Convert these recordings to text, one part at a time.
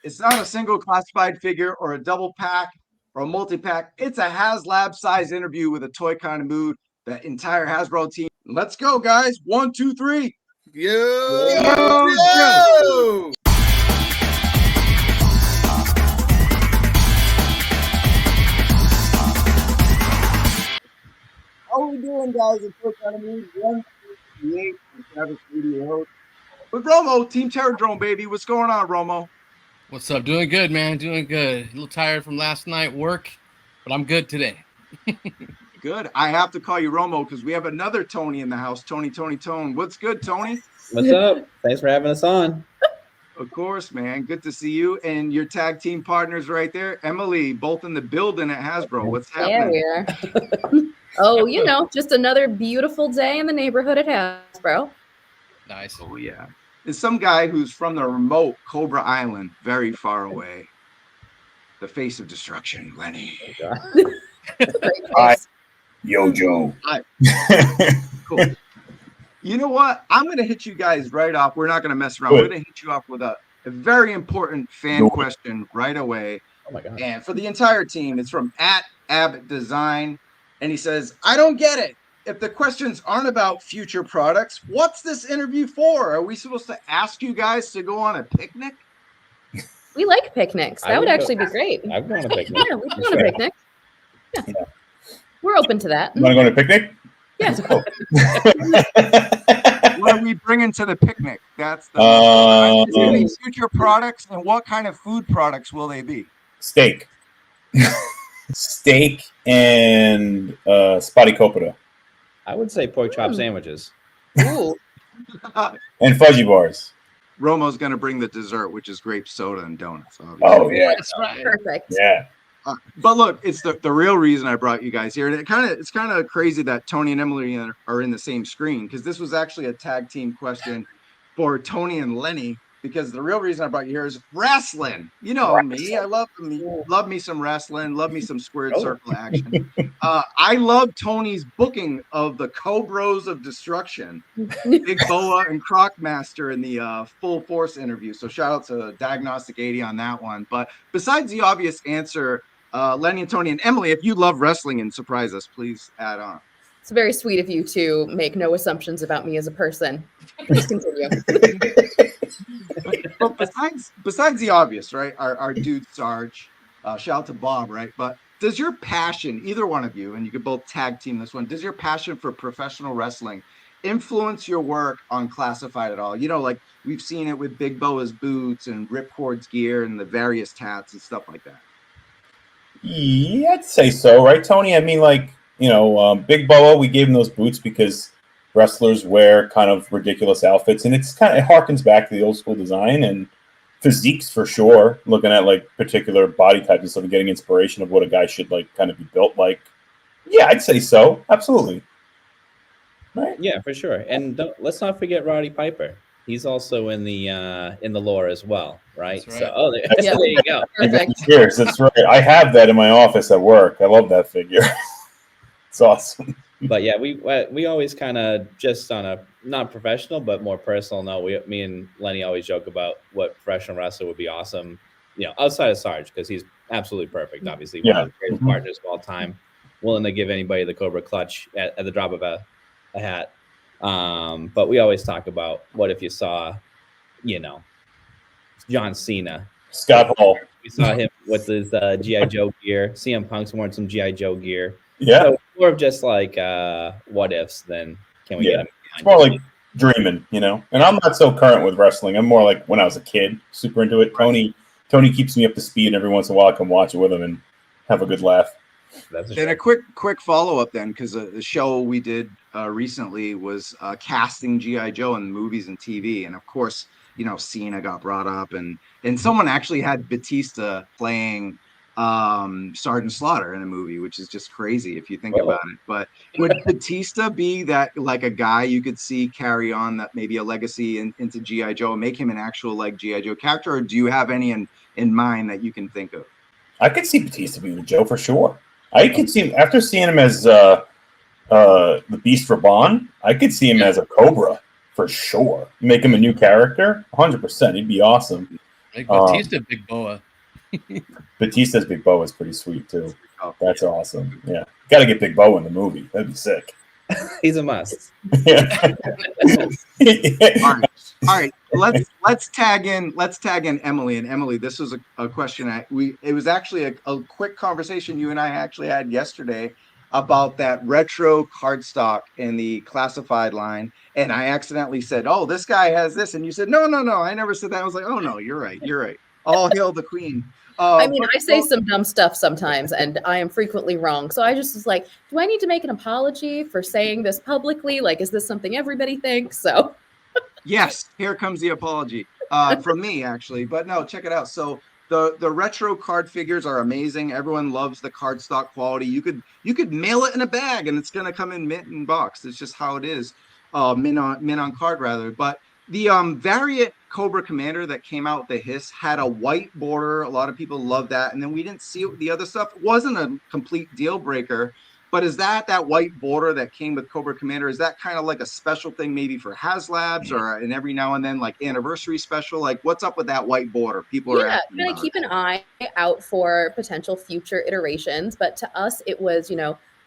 It's not a single classified figure or a double pack or a multi-pack. It's a HasLab size interview with a toy kind of mood. The entire Hasbro team. Let's go, guys. 1, 2, 3. Yo! How are we doing, guys? It's Toy kind of mood 138 from Travis Studio. With Romo, Team Terradrome, baby. What's going on, Romo? What's up? Doing good, man. Doing good. A little tired from last night work, but I'm good today. Good. I have to call you Romo because we have another Tony in the house. Tony. What's good, Tony? What's up? Thanks for having us on. Of course, man. Good to see you and your tag team partners right there. Emily, both in the building at Hasbro. What's happening? Yeah, we are. Oh, you know, just another beautiful day in the neighborhood at Hasbro. Nice. Oh, yeah. There's some guy who's from the remote Cobra Island, very far away. The face of destruction, Lenny. Hi, Yo Joe. Hi. Cool. You know what? I'm going to hit you guys right off. We're not going to mess around. We're going to hit you off with a very important fan question right away. Oh my God. And for the entire team, it's from @AbbotDesign. And he says, I don't get it. If the questions aren't about future products, what's this interview for? Are we supposed to ask you guys to go on a picnic? We like picnics. That would actually be great. I've gone on a picnic. Yeah, we can go on a picnic. Yeah. We're open to that. You want to go on a picnic? Yes. What are we bringing to the picnic? That's the is there any future products, and what kind of food products will they be? Steak. Steak and spotty copita. I would say pork chop sandwiches. Ooh. And fudgy bars. Romo's going to bring the dessert, which is grape soda and donuts. Obviously. Oh, yeah. That's right. Perfect. Yeah. But look, it's the real reason I brought you guys here. And it's kind of crazy that Tony and Emily are in the same screen, because this was actually a tag team question for Tony and Lenny, because the real reason I brought you here is wrestling. You know me. I love me some wrestling, love me some squared circle action. I love Tony's booking of the Cobras of Destruction, Big Boa and Crocmaster in the Full Force interview. So shout out to Diagnostic 80 on that one. But besides the obvious answer, Lenny and Tony and Emily, if you love wrestling and surprise us, please add on. It's very sweet of you to make no assumptions about me as a person. Please continue. But besides the obvious, right? Our dude Sarge, shout out to Bob, right? But does your passion, either one of you, and you could both tag team this one, does your passion for professional wrestling influence your work on Classified at all? You know, like we've seen it with Big Boa's boots and Ripcord's gear and the various tats and stuff like that. Yeah, I'd say so, right, Tony? I mean, like, you know, Big Boa, we gave him those boots because wrestlers wear kind of ridiculous outfits, and it harkens back to the old school design and physiques for sure. Looking at like particular body types and stuff, and getting inspiration of what a guy should like kind of be built like. Yeah, I'd say so. Absolutely. Right. Yeah, for sure. And let's not forget Roddy Piper. He's also in the lore as well, right? That's right. So, there you go. Perfect. Cheers. That's right. I have that in my office at work. I love that figure. It's awesome. But yeah, we always kind of just on a not professional but more personal note. Me and Lenny always joke about what professional wrestler would be awesome, you know, outside of Sarge, because he's absolutely perfect. Obviously, one of the greatest partners of all time, willing to give anybody the Cobra clutch at the drop of a hat. But we always talk about what if you saw, you know, John Cena, Scott Hall. We saw him with his G.I. Joe gear. CM Punk's wearing some G.I. Joe gear. Yeah. So more of just like what ifs than can we get him? It's more like dreaming, you know. And I'm not so current with wrestling. I'm more like when I was a kid, super into it. Tony keeps me up to speed, and every once in a while I can watch it with him and have a good laugh. And a quick follow-up then, because the show we did recently was casting G.I. Joe in movies and TV. And of course, you know, Cena got brought up, and someone actually had Batista playing Sergeant Slaughter in a movie, which is just crazy if you think about it. But would Batista be that like a guy you could see carry on that maybe a legacy into G.I. Joe and make him an actual like G.I. Joe character, or do you have any in mind that you can think of? I could see Batista being a Joe for sure. I could see him after seeing him as the Beast Raban. I could see him as a Cobra for sure. Make him a new character, 100%. He'd be awesome. Like Batista, big boa. Batista's Big Bo is pretty sweet too. Oh, That's awesome. Yeah, got to get Big Bo in the movie. That'd be sick. He's a must. Yeah. all right. Let's tag in Emily. And Emily, this was a question it was actually a quick conversation you and I actually had yesterday about that retro cardstock in the classified line. And I accidentally said, "Oh, this guy has this," and you said, "No, I never said that." I was like, "Oh no, you're right. All hail the queen." I mean, I say some dumb stuff sometimes, and I am frequently wrong. So I just was like, do I need to make an apology for saying this publicly? Like, is this something everybody thinks? So Yes, here comes the apology from me, actually. But no, check it out. So the retro card figures are amazing. Everyone loves the cardstock quality. You could mail it in a bag, and it's gonna come in mint and boxed. It's just how it is. Mint on card rather. But the variant Cobra Commander that came out with the Hiss had a white border. A lot of people love that. And then we didn't see it with the other stuff. It wasn't a complete deal breaker. But is that white border that came with Cobra Commander? Is that kind of like a special thing maybe for HasLabs or an every now and then like anniversary special? Like what's up with that white border? People are asking kind of keep an eye out for potential future iterations. But to us, it was,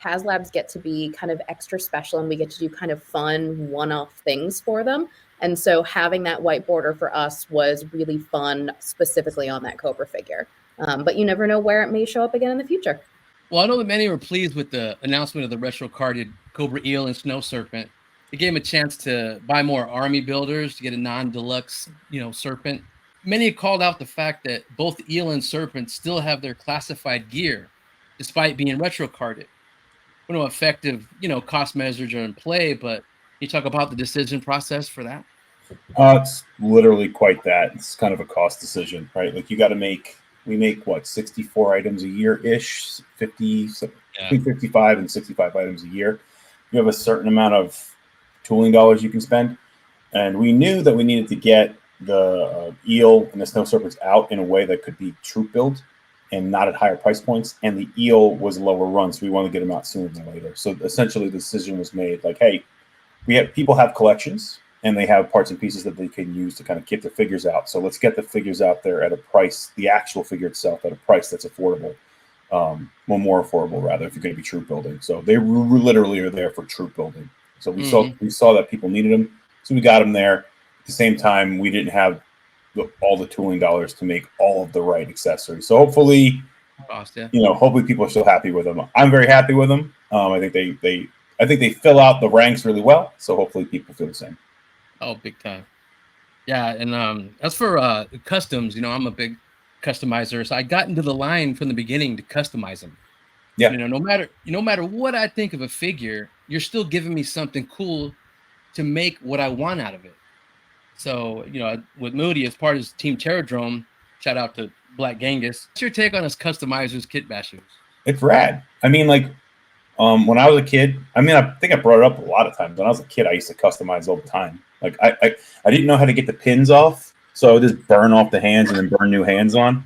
HasLabs get to be kind of extra special and we get to do kind of fun one-off things for them. And so having that white border for us was really fun, specifically on that Cobra figure. But you never know where it may show up again in the future. Well, I know that many were pleased with the announcement of the retro carded Cobra Eel and Snow Serpent. It gave them a chance to buy more army builders to get a non-deluxe, serpent. Many called out the fact that both Eel and Serpent still have their classified gear, despite being retro carded. We know effective, cost measures are in play, but you talk about the decision process for that? It's literally quite that. It's kind of a cost decision, right? Like we make 64 items a year ish, 50, between 55 and 65 items a year. You have a certain amount of tooling dollars you can spend. And we knew that we needed to get the Eel and the Snow Serpents out in a way that could be troop build and not at higher price points. And the Eel was lower run, so we want to get them out sooner than later. So essentially the decision was made like, hey, people have collections and they have parts and pieces that they can use to kind of get the figures out. So let's get the figures out there at a price, the actual figure itself at a price that's affordable, more affordable rather, if you're going to be troop building. So they literally are there for troop building. So we saw that people needed them, so we got them there. At the same time, we didn't have all the tooling dollars to make all of the right accessories. So hopefully, hopefully people are still happy with them. I'm very happy with them. I think they fill out the ranks really well. So hopefully people feel the same. Oh, big time. Yeah. And as for customs, I'm a big customizer. So I got into the line from the beginning to customize them. Yeah. No matter what I think of a figure, you're still giving me something cool to make what I want out of it. So, with Moody as part of his Team Terradrome, shout out to Black Genghis. What's your take on his customizers kit bashers? It's rad. I mean, like, when I was a kid, I think I brought it up a lot of times. When I was a kid, I used to customize all the time. Like I didn't know how to get the pins off, so I would just burn off the hands and then burn new hands on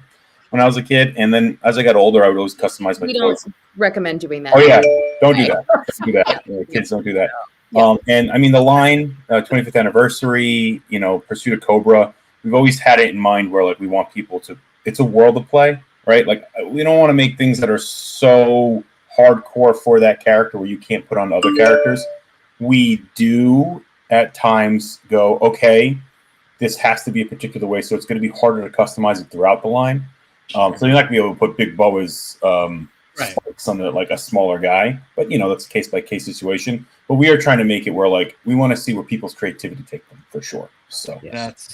when I was a kid. And then as I got older, I would always customize my toys. Don't recommend doing that. Oh yeah, don't do that. Don't do that. Yeah. Kids don't do that. Yeah. And I mean the line, 25th anniversary, Pursuit of Cobra. We've always had it in mind where like we want people to. It's a world of play, right? Like we don't want to make things that are so hardcore for that character where you can't put on other characters. We do at times go, okay, this has to be a particular way, so it's going to be harder to customize it throughout the line. So you're not going to be able to put Big Bo as something like a smaller guy, but that's a case by case situation. But we are trying to make it where like we want to see where people's creativity take them for sure. So we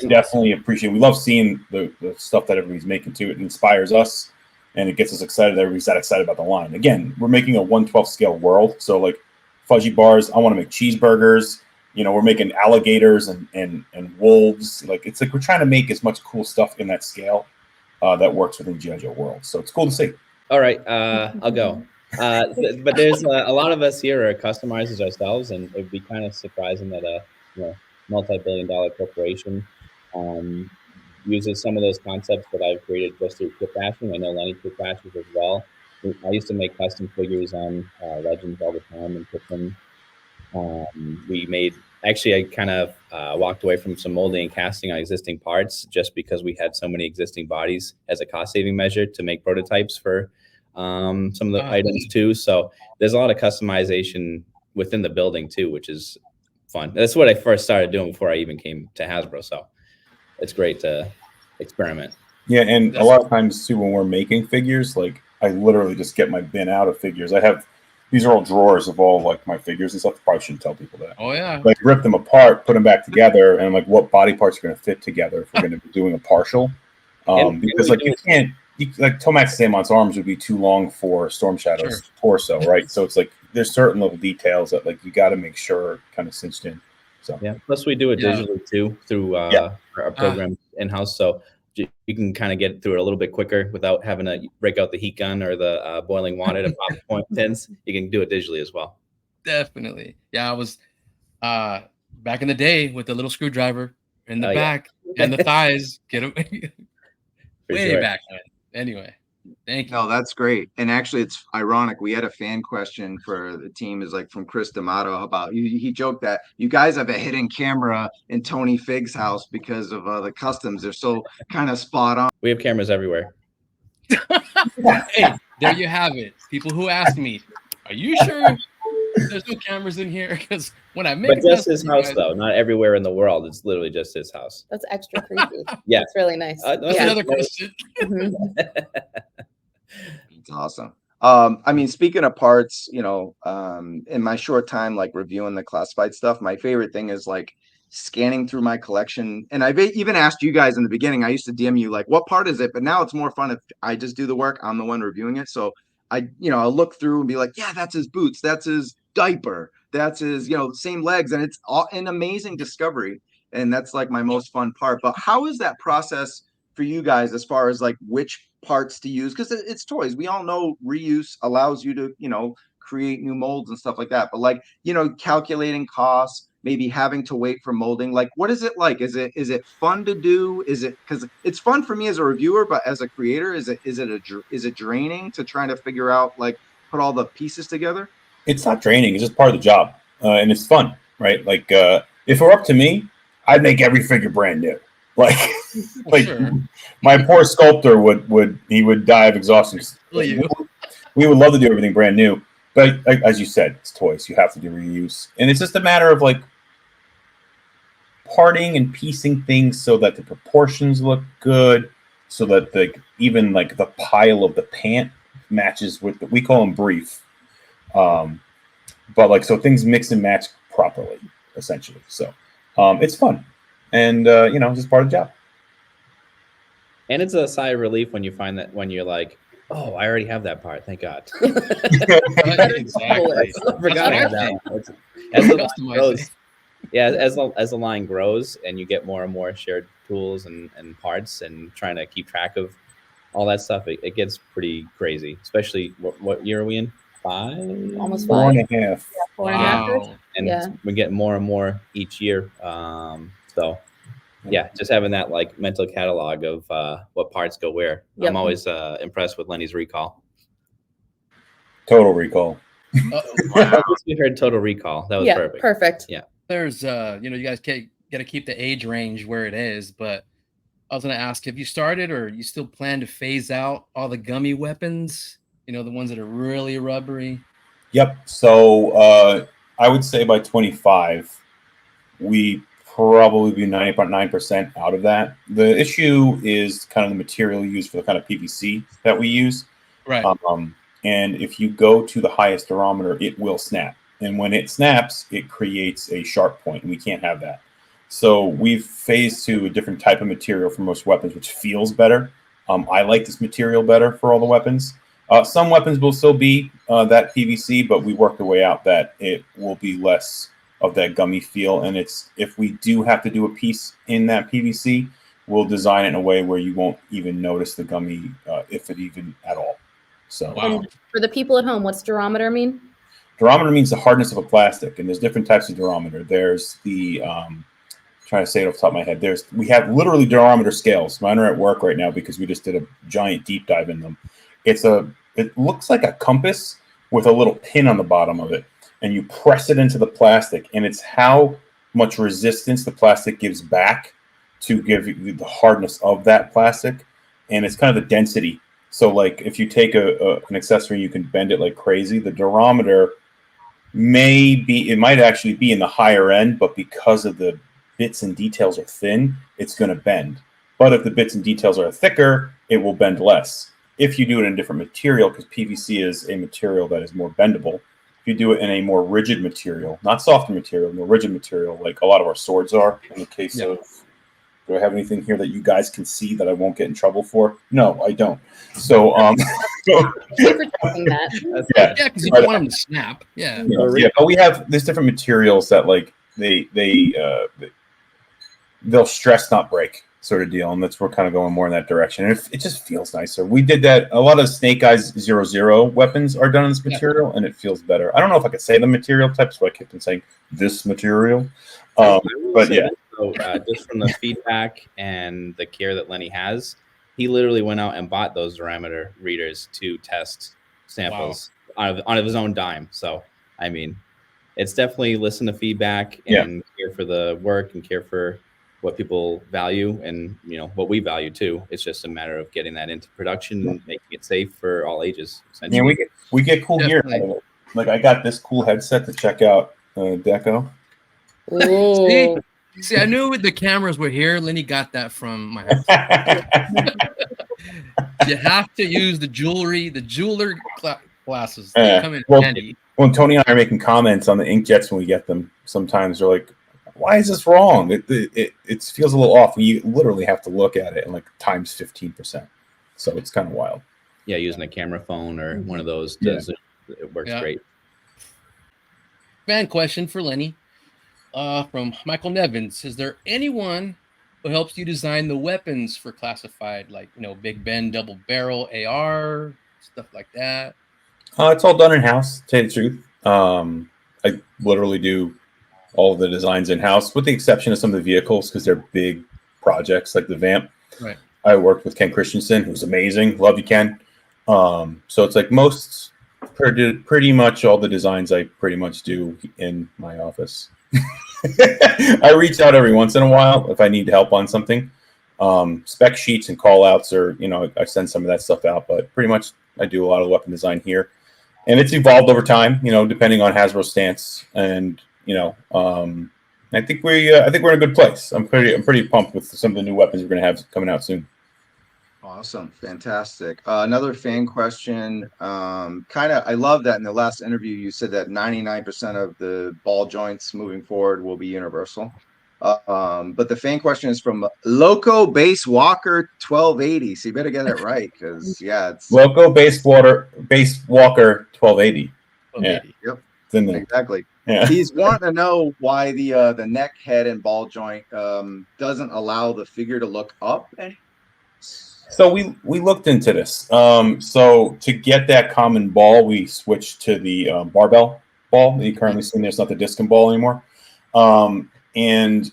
definitely appreciate. We love seeing the stuff that everybody's making too. It inspires us and it gets us excited. Everybody's that excited about the line. Again, we're making a 1/12 scale world, so like fudgy bars. I want to make cheeseburgers. We're making alligators and wolves. Like it's like we're trying to make as much cool stuff in that scale that works within G.I. Joe world. So it's cool to see. All right, I'll go. But there's a lot of us here are customizers ourselves, and it'd be kind of surprising that a multi-billion-dollar corporation uses some of those concepts that I've created just through kit bashing. I know Lenny kit bashes as well. I used to make custom figures on Legends all the time and put them. We made Actually, I kind of walked away from some molding and casting on existing parts just because we had so many existing bodies as a cost-saving measure to make prototypes for some of the items too. So there's a lot of customization within the building too, which is fun. That's what I first started doing before I even came to Hasbro. So it's great to experiment. Yeah, and a lot of times too, when we're making figures, like I literally just get my bin out of figures. I have these are all drawers of all like my figures and stuff. I probably shouldn't tell people that. Oh yeah. Like rip them apart, put them back together, and I'm like, what body parts are going to fit together if we're going to be doing a partial? Because like you can't, like Tomax Samon's arms would be too long for Storm Shadow's torso, right? So it's like there's certain little details that like you got to make sure are kind of cinched in. So yeah, plus we do it digitally too through our program in house, so you can kind of get through it a little bit quicker without having to break out the heat gun or the boiling water to pop point pins. You can do it digitally as well. Definitely. Yeah, I was back in the day with the little screwdriver in the back and the thighs. Get them way back then. Anyway, thank you. No, that's great. And actually, it's ironic. We had a fan question for the team, is like from Chris D'Amato about he joked that you guys have a hidden camera in Tony Figg's house because of the customs. They're so kind of spot on. We have cameras everywhere. Hey, there you have it. People who ask me, are you sure there's no cameras in here? Because when I make but just his house though, not everywhere in the world. It's literally just his house. That's extra creepy. Yeah, it's really nice. That's another question. It's awesome. I mean, speaking of parts, you know, in my short time like reviewing the classified stuff, my favorite thing is like scanning through my collection. And I've even asked you guys in the beginning, I used to DM you like, what part is it? But now it's more fun if I just do the work. I'm the one reviewing it. So I'll look through and be like, yeah, that's his boots. That's his diaper. That's his, same legs. And it's all an amazing discovery. And that's like my most fun part. But how is that process for you guys as far as like which parts to use? Because it's toys. We all know reuse allows you to, create new molds and stuff like that. But like, calculating costs, maybe having to wait for molding. Like, what is it like? Is it fun to do? Is it, because it's fun for me as a reviewer, but as a creator, is it draining to try to figure out, like, put all the pieces together? It's not draining. It's just part of the job. And it's fun, right? Like, if it were up to me, I'd make every figure brand new. Like, Sure. My poor sculptor would die of exhaustion. We would love to do everything brand new. But like, as you said, it's toys. You have to do reuse. And it's just a matter of like parting and piecing things so that the proportions look good, so that even like the pile of the pant matches with we call them brief. But like, so things mix and match properly, essentially. So it's fun. And it's just part of the job. And it's a sigh of relief when you find that, when you're like, oh, I already have that part. Thank God. Exactly. I forgot about that one. As the line grows and you get more and more shared tools and parts and trying to keep track of all that stuff, it gets pretty crazy. Especially what year are we in? 5? Almost 4 5. and a half. Yeah, 4.5. And we get more and more each year. So yeah, just having that like mental catalog of what parts go where. Yep. I'm always impressed with Lenny's recall. Total Recall. Wow. We heard Total Recall. That was perfect. Perfect. Yeah. There's you guys got to keep the age range where it is, but I was going to ask, have you started or you still plan to phase out all the gummy weapons? The ones that are really rubbery? Yep. So I would say by 25, we probably be 90.9% out of that. The issue is kind of the material used for the kind of PVC that we use. Right. And if you go to the highest durometer, it will snap. And when it snaps, it creates a sharp point, and we can't have that. So we've phased to a different type of material for most weapons, which feels better. I like this material better for all the weapons. Some weapons will still be that PVC, but we worked our way out that it will be less of that gummy feel. And if we do have to do a piece in that PVC, we'll design it in a way where you won't even notice the gummy, if it even at all. So wow. For the people at home, what's durometer mean? Durometer means the hardness of a plastic, and there's different types of durometer. There's the trying to say it off the top of my head. We have literally durometer scales. Mine are at work right now because we just did a giant deep dive in them. It looks like a compass with a little pin on the bottom of it, and you press it into the plastic, and it's how much resistance the plastic gives back to give you the hardness of that plastic, and it's kind of the density. So like if you take an accessory, you can bend it like crazy. The durometer it might actually be in the higher end, but because of the bits and details are thin, it's going to bend. But if the bits and details are thicker, it will bend less. If you do it in a different material, because PVC is a material that is more bendable, if you do it in a more rigid material, not softer material, more rigid material, like a lot of our swords are, in the case of, do I have anything here that you guys can see that I won't get in trouble for? No, I don't. So, Thank you for checking that. yeah, because you don't want them to snap. Yeah. But we have there's different materials that like they'll stress not break sort of deal, and we're kind of going more in that direction. And it just feels nicer. We did that. A lot of Snake Eyes 0-0 weapons are done in this material, and it feels better. I don't know if I could say the material types, but I kept on saying this material. But yeah. So, just from the feedback and the care that Lenny has, he literally went out and bought those diameter readers to test samples on his own dime. So, I mean, it's definitely listen to feedback and care for the work and care for what people value and, you know, what we value too. It's just a matter of getting that into production and making it safe for all ages. Yeah, we get cool gear out of it. Like I got this cool headset to check out Deco. See, I knew the cameras were here. Lenny got that from my house. You have to use the jewelry, the jeweler glasses. They come in handy. When Tony and I are making comments on the inkjets when we get them, sometimes they're like, why is this wrong? It feels a little off. You literally have to look at it and like times 15%. So it's kind of wild. Yeah, using a camera phone or one of those does it works great. Fan question for Lenny. From Michael Nevins, is there anyone who helps you design the weapons for classified, like, you know, Big Ben, double barrel, AR, stuff like that? It's all done in house, to tell you the truth. I literally do all of the designs in house, with the exception of some of the vehicles, because they're big projects like the Vamp. Right. I worked with Ken Christensen, who's amazing. Love you, Ken. So it's like pretty much all the designs I pretty much do in my office. I reach out every once in a while if I need help on something. Spec sheets and call outs, or, you know, I send some of that stuff out, but pretty much I do a lot of weapon design here, and it's evolved over time, you know, depending on Hasbro's stance. And, you know, I think we're in a good place. I'm pretty pumped with some of the new weapons we're going to have coming out soon. Awesome. Fantastic. Another fan question. I love that in the last interview, you said that 99% of the ball joints moving forward will be universal. But the fan question is from Loco Base Walker 1280. So you better get it right, because it's Loco Base Walker 1280. Yeah. Yep. It's in there. Exactly. Yeah. He's wanting to know why the neck, head, and ball joint doesn't allow the figure to look up. So we looked into this. So to get that common ball, we switched to the barbell ball that you currently see. There's not the disc and ball anymore. And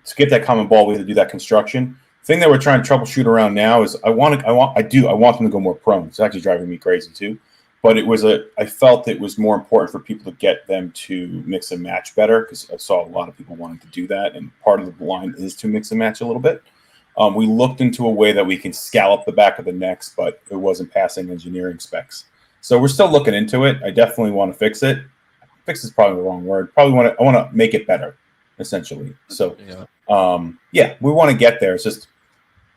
to get that common ball, we had to do that construction. The thing that we're trying to troubleshoot around now is I want them to go more prone. It's actually driving me crazy too. But I felt it was more important for people to get them to mix and match better, because I saw a lot of people wanting to do that, and part of the line is to mix and match a little bit. We looked into a way that we can scallop the back of the necks, but it wasn't passing engineering specs. So we're still looking into it. I definitely want to fix it. Fix is probably the wrong word. I want to make it better, essentially. So we want to get there. It's just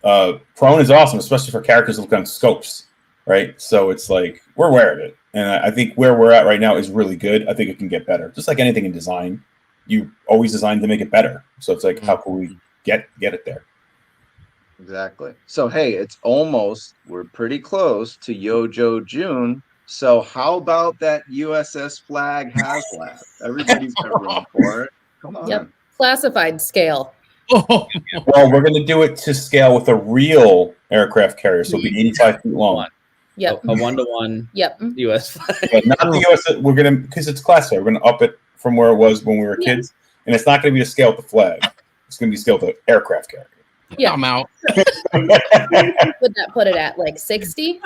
prone is awesome, especially for characters that look on scopes, right? So it's like we're aware of it, and I think where we're at right now is really good. I think it can get better. Just like anything in design, you always design to make it better. So it's like, how can we get it there? Exactly. So, hey, we're pretty close to Yo Joe June. So how about that USS flag HasLab? Everybody's got room for it. Come on. Yep. Classified scale. Well, we're going to do it to scale with a real aircraft carrier. So it'll be 85 feet long. Yep. A 1-to-1 US flag. But not the US. We're going to, because it's classified, we're going to up it from where it was when we were kids. And it's not going to be to scale with the flag. It's going to be scaled with the aircraft carrier. Yeah, I'm out. Would that put it at like 60?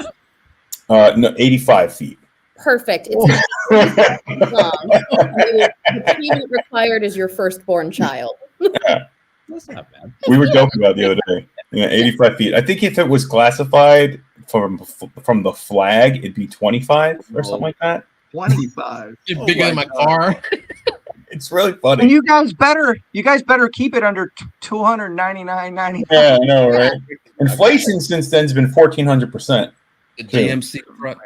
No, 85 feet. Perfect. It's 3 feet long. The achievement required is your firstborn child. That's not bad. We were joking about the other day. Yeah, 85 feet. I think if it was classified from the flag, it'd be 25 or something like that. 25. It's bigger than my car. It's really funny. And you guys better keep it under $299.99. Yeah, I know, right? Inflation since then has been 1,400%. The GMC front.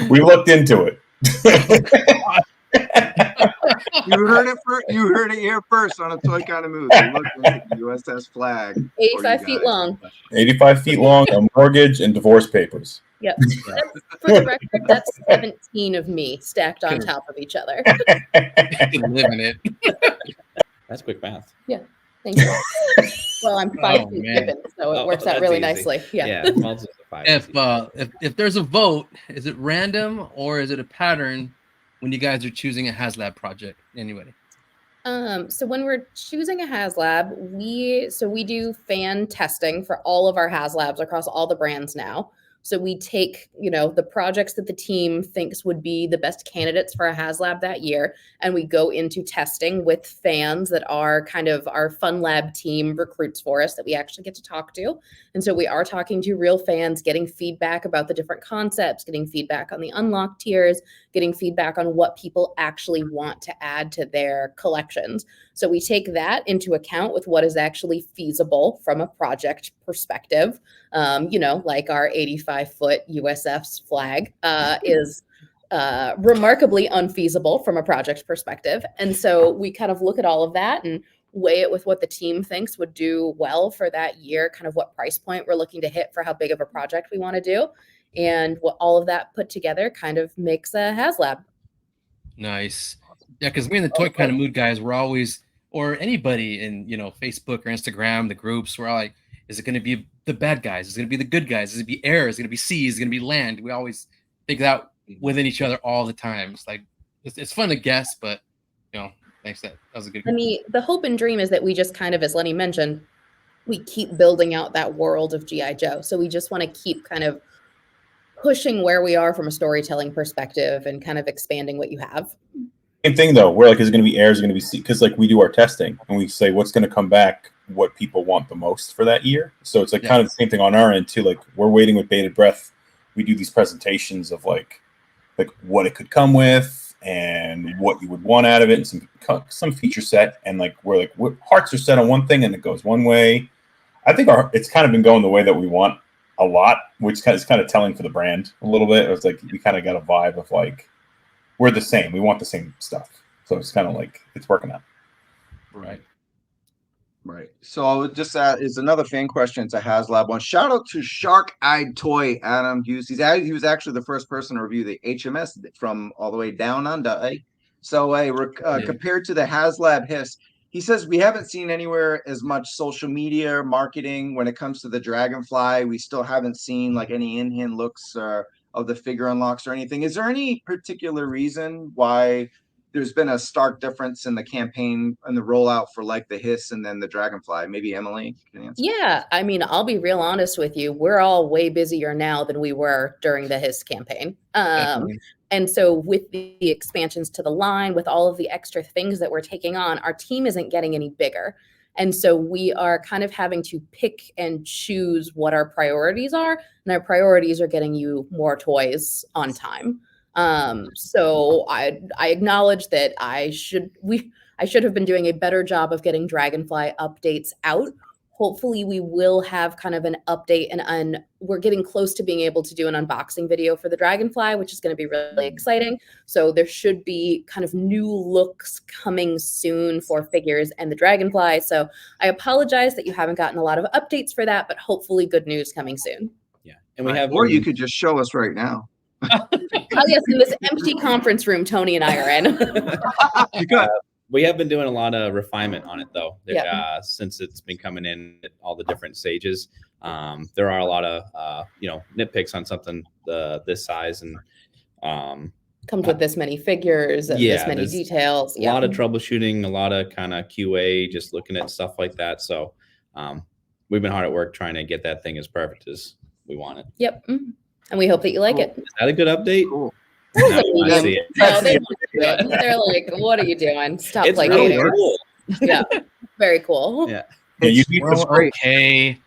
We looked into it. You heard it here first on a Toy Kind of Move. We looked into the USS Flag. 85 feet long. 85 feet long, a mortgage, and divorce papers. Yep. For the record, that's 17 of me stacked on top of each other. You can live in it. That's quick math. Thank you. Well, I'm 5 feet man. given, so it works out that's really easy. nicely. Yeah. Multiples of 5. If there's a vote, is it random or is it a pattern when you guys are choosing a HasLab project? Anybody? So when we're choosing a HasLab, we do fan testing for all of our HasLabs across all the brands now. So we take, the projects that the team thinks would be the best candidates for a HasLab that year, and we go into testing with fans that are kind of our Fun Lab team recruits for us that we actually get to talk to. And so we are talking to real fans, getting feedback about the different concepts, getting feedback on the unlocked tiers, getting feedback on what people actually want to add to their collections. So we take that into account with what is actually feasible from a project perspective. Like our 85-foot USF's flag is remarkably unfeasible from a project perspective. And so we kind of look at all of that and weigh it with what the team thinks would do well for that year, kind of what price point we're looking to hit for how big of a project we want to do. And what all of that put together kind of makes a HasLab. Nice. Yeah, because me and the Toy Kind of Mood guys, we're always, or anybody in, Facebook or Instagram, the groups, we're all like, is it going to be the bad guys? Is it going to be the good guys? Is it going to be air? Is it going to be sea? Is it going to be land? We always think that within each other all the time. It's like, it's fun to guess, but, thanks. That was a good. I mean, the hope and dream is that we just kind of, as Lenny mentioned, we keep building out that world of G.I. Joe. So we just want to keep kind of pushing where we are from a storytelling perspective and kind of expanding what you have. Same thing though. We're like, is it going to be air? Is it going to be sea? Because like we do our testing and we say what's going to come back, what people want the most for that year. So it's like kind of the same thing on our end too. Like we're waiting with bated breath. We do these presentations of like what it could come with and what you would want out of it, and some feature set. And like we're hearts are set on one thing and it goes one way. I think it's kind of been going the way that we want a lot, which is kind of telling for the brand a little bit. It was like we kind of got a vibe of like we're the same. We want the same stuff. So it's kind of like it's working out. Right. So just is another fan question. It's a HasLab one. Shout out to Shark Eyed Toy Adam Hughes. He was actually the first person to review the HMS from all the way down under. Eh? So compared to the HasLab Hiss, he says we haven't seen anywhere as much social media marketing when it comes to the Dragonfly. We still haven't seen like any in-hand looks of the figure unlocks or anything. Is there any particular reason why there's been a stark difference in the campaign and the rollout for like the Hiss and then the Dragonfly? Maybe Emily can answer. Yeah, I mean, I'll be real honest with you. We're all way busier now than we were during the Hiss campaign. And so with the expansions to the line, with all of the extra things that we're taking on, our team isn't getting any bigger. And so we are kind of having to pick and choose what our priorities are. And our priorities are getting you more toys on time. So I acknowledge that I should have been doing a better job of getting Dragonfly updates out. Hopefully we will have kind of an update and we're getting close to being able to do an unboxing video for the Dragonfly, which is going to be really exciting. So there should be kind of new looks coming soon for figures and the Dragonfly. So I apologize that you haven't gotten a lot of updates for that, but hopefully good news coming soon. Yeah. And we have, or you could just show us right now. Oh yes, in this empty conference room Tony and I are in. We have been doing a lot of refinement on it though, since it's been coming in at all the different stages. There are a lot of nitpicks on something this size and comes with this many figures and this many details. A lot of troubleshooting, a lot of kind of QA, just looking at stuff like that. So we've been hard at work trying to get that thing as perfect as we want it. Yep. And we hope that you like Cool. it. Is that a good update? Cool. No, That was I wanna medium. see it. No, they want to do it. They're like, what are you doing? Stop It's placating. really cool. Yeah, very cool. Yeah. Yeah, you'd It's be Well, surprised. okay.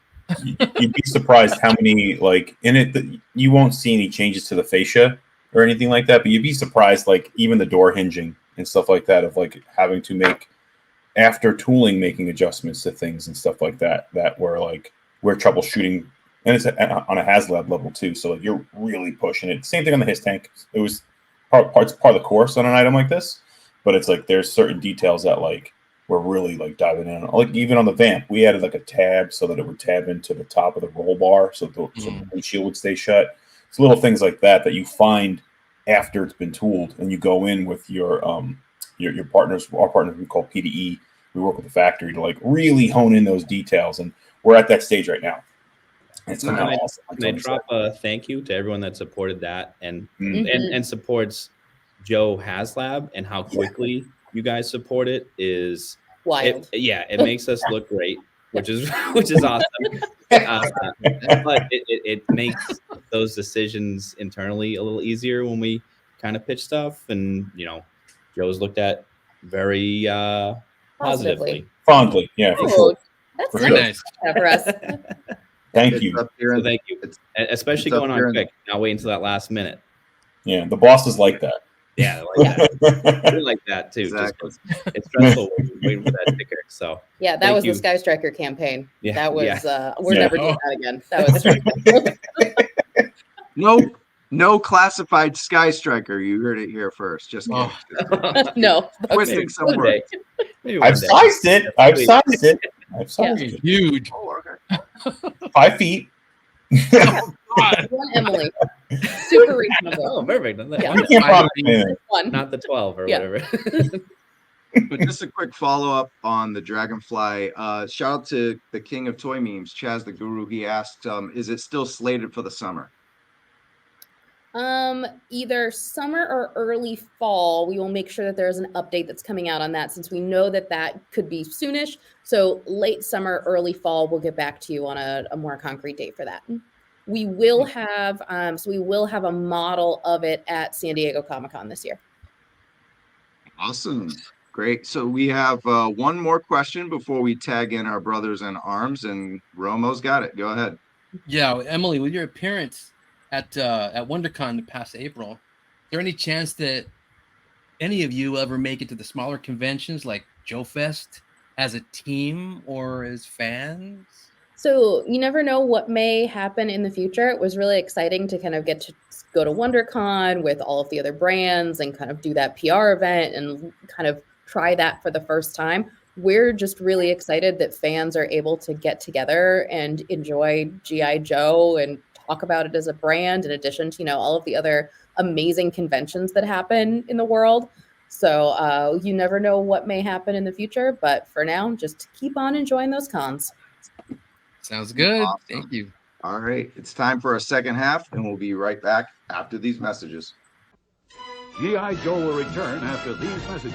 You'd be surprised how many like in it that you won't see any changes to the fascia or anything like that, but you'd be surprised like even the door hinging and stuff like that of like having to make after tooling making adjustments to things and stuff like that were like we're troubleshooting, and it's on a HasLab level too, so like you're really pushing it. Same thing on the his tank. It was part of the course on an item like this, but it's like there's certain details that like we're really like diving in. Like even on the vamp, we added like a tab so that it would tab into the top of the roll bar, so the windshield would stay shut. It's little things like that you find after it's been tooled, and you go in with your partners. Our partners we call PDE. We work with the factory to like really hone in those details, and we're at that stage right now. It's kind of awesome. Can I drop a thank you to everyone that supported that and Mhm. and supports Joe HasLab and how quickly you guys support it is Wild. it makes us look great, which is awesome. But it makes those decisions internally a little easier when we kind of pitch stuff, and Joe's looked at very positively. Fondly, yeah, for Oh, sure. that's For Very sure. nice. for us. Thank It's you. up here So in- thank you, it's- especially it's up going here on in- quick. Not wait until that last minute. Yeah, the bosses like that. Yeah, like that. We like that too. Exactly. Just 'cause it's stressful waiting for that ticker. So Yeah, that Thank was you. the Sky Striker campaign. Yeah, That was we're Yeah. never doing that again. That was stressful. No classified Sky Striker. You heard it here first. Just kidding. Oh. No. Twisting maybe some one day. words. Maybe one I've day. sized it. I've sized it. Huge. Oh, okay. 5 feet. God. One Emily. Super reasonable. Oh, perfect. Yeah. You can't promise anything. One. Not the 12 or Yeah. whatever. But just a quick follow up on the Dragonfly. Shout out to the king of toy memes, Chaz the Guru. He asked, is it still slated for the summer? Either summer or early fall. We will make sure that there's an update that's coming out on that, since we know that that could be soonish. So late summer, early fall, we'll get back to you on a more concrete date for that. We will have a model of it at San Diego Comic-Con this year. Awesome. Great. So we have one more question before we tag in our brothers in arms, and Romo's got it. Go ahead. Yeah, Emily, with your appearance at WonderCon the past April, is there any chance that any of you ever make it to the smaller conventions like Joe Fest as a team or as fans? So you never know what may happen in the future. It was really exciting to kind of get to go to WonderCon with all of the other brands and kind of do that PR event and kind of try that for the first time. We're just really excited that fans are able to get together and enjoy G.I. Joe and talk about it as a brand, in addition to, all of the other amazing conventions that happen in the world. So you never know what may happen in the future, but for now, just keep on enjoying those cons. Sounds good. Awesome. Thank you. All right. It's time for our second half, and we'll be right back after these messages. G.I. Joe will return after these messages.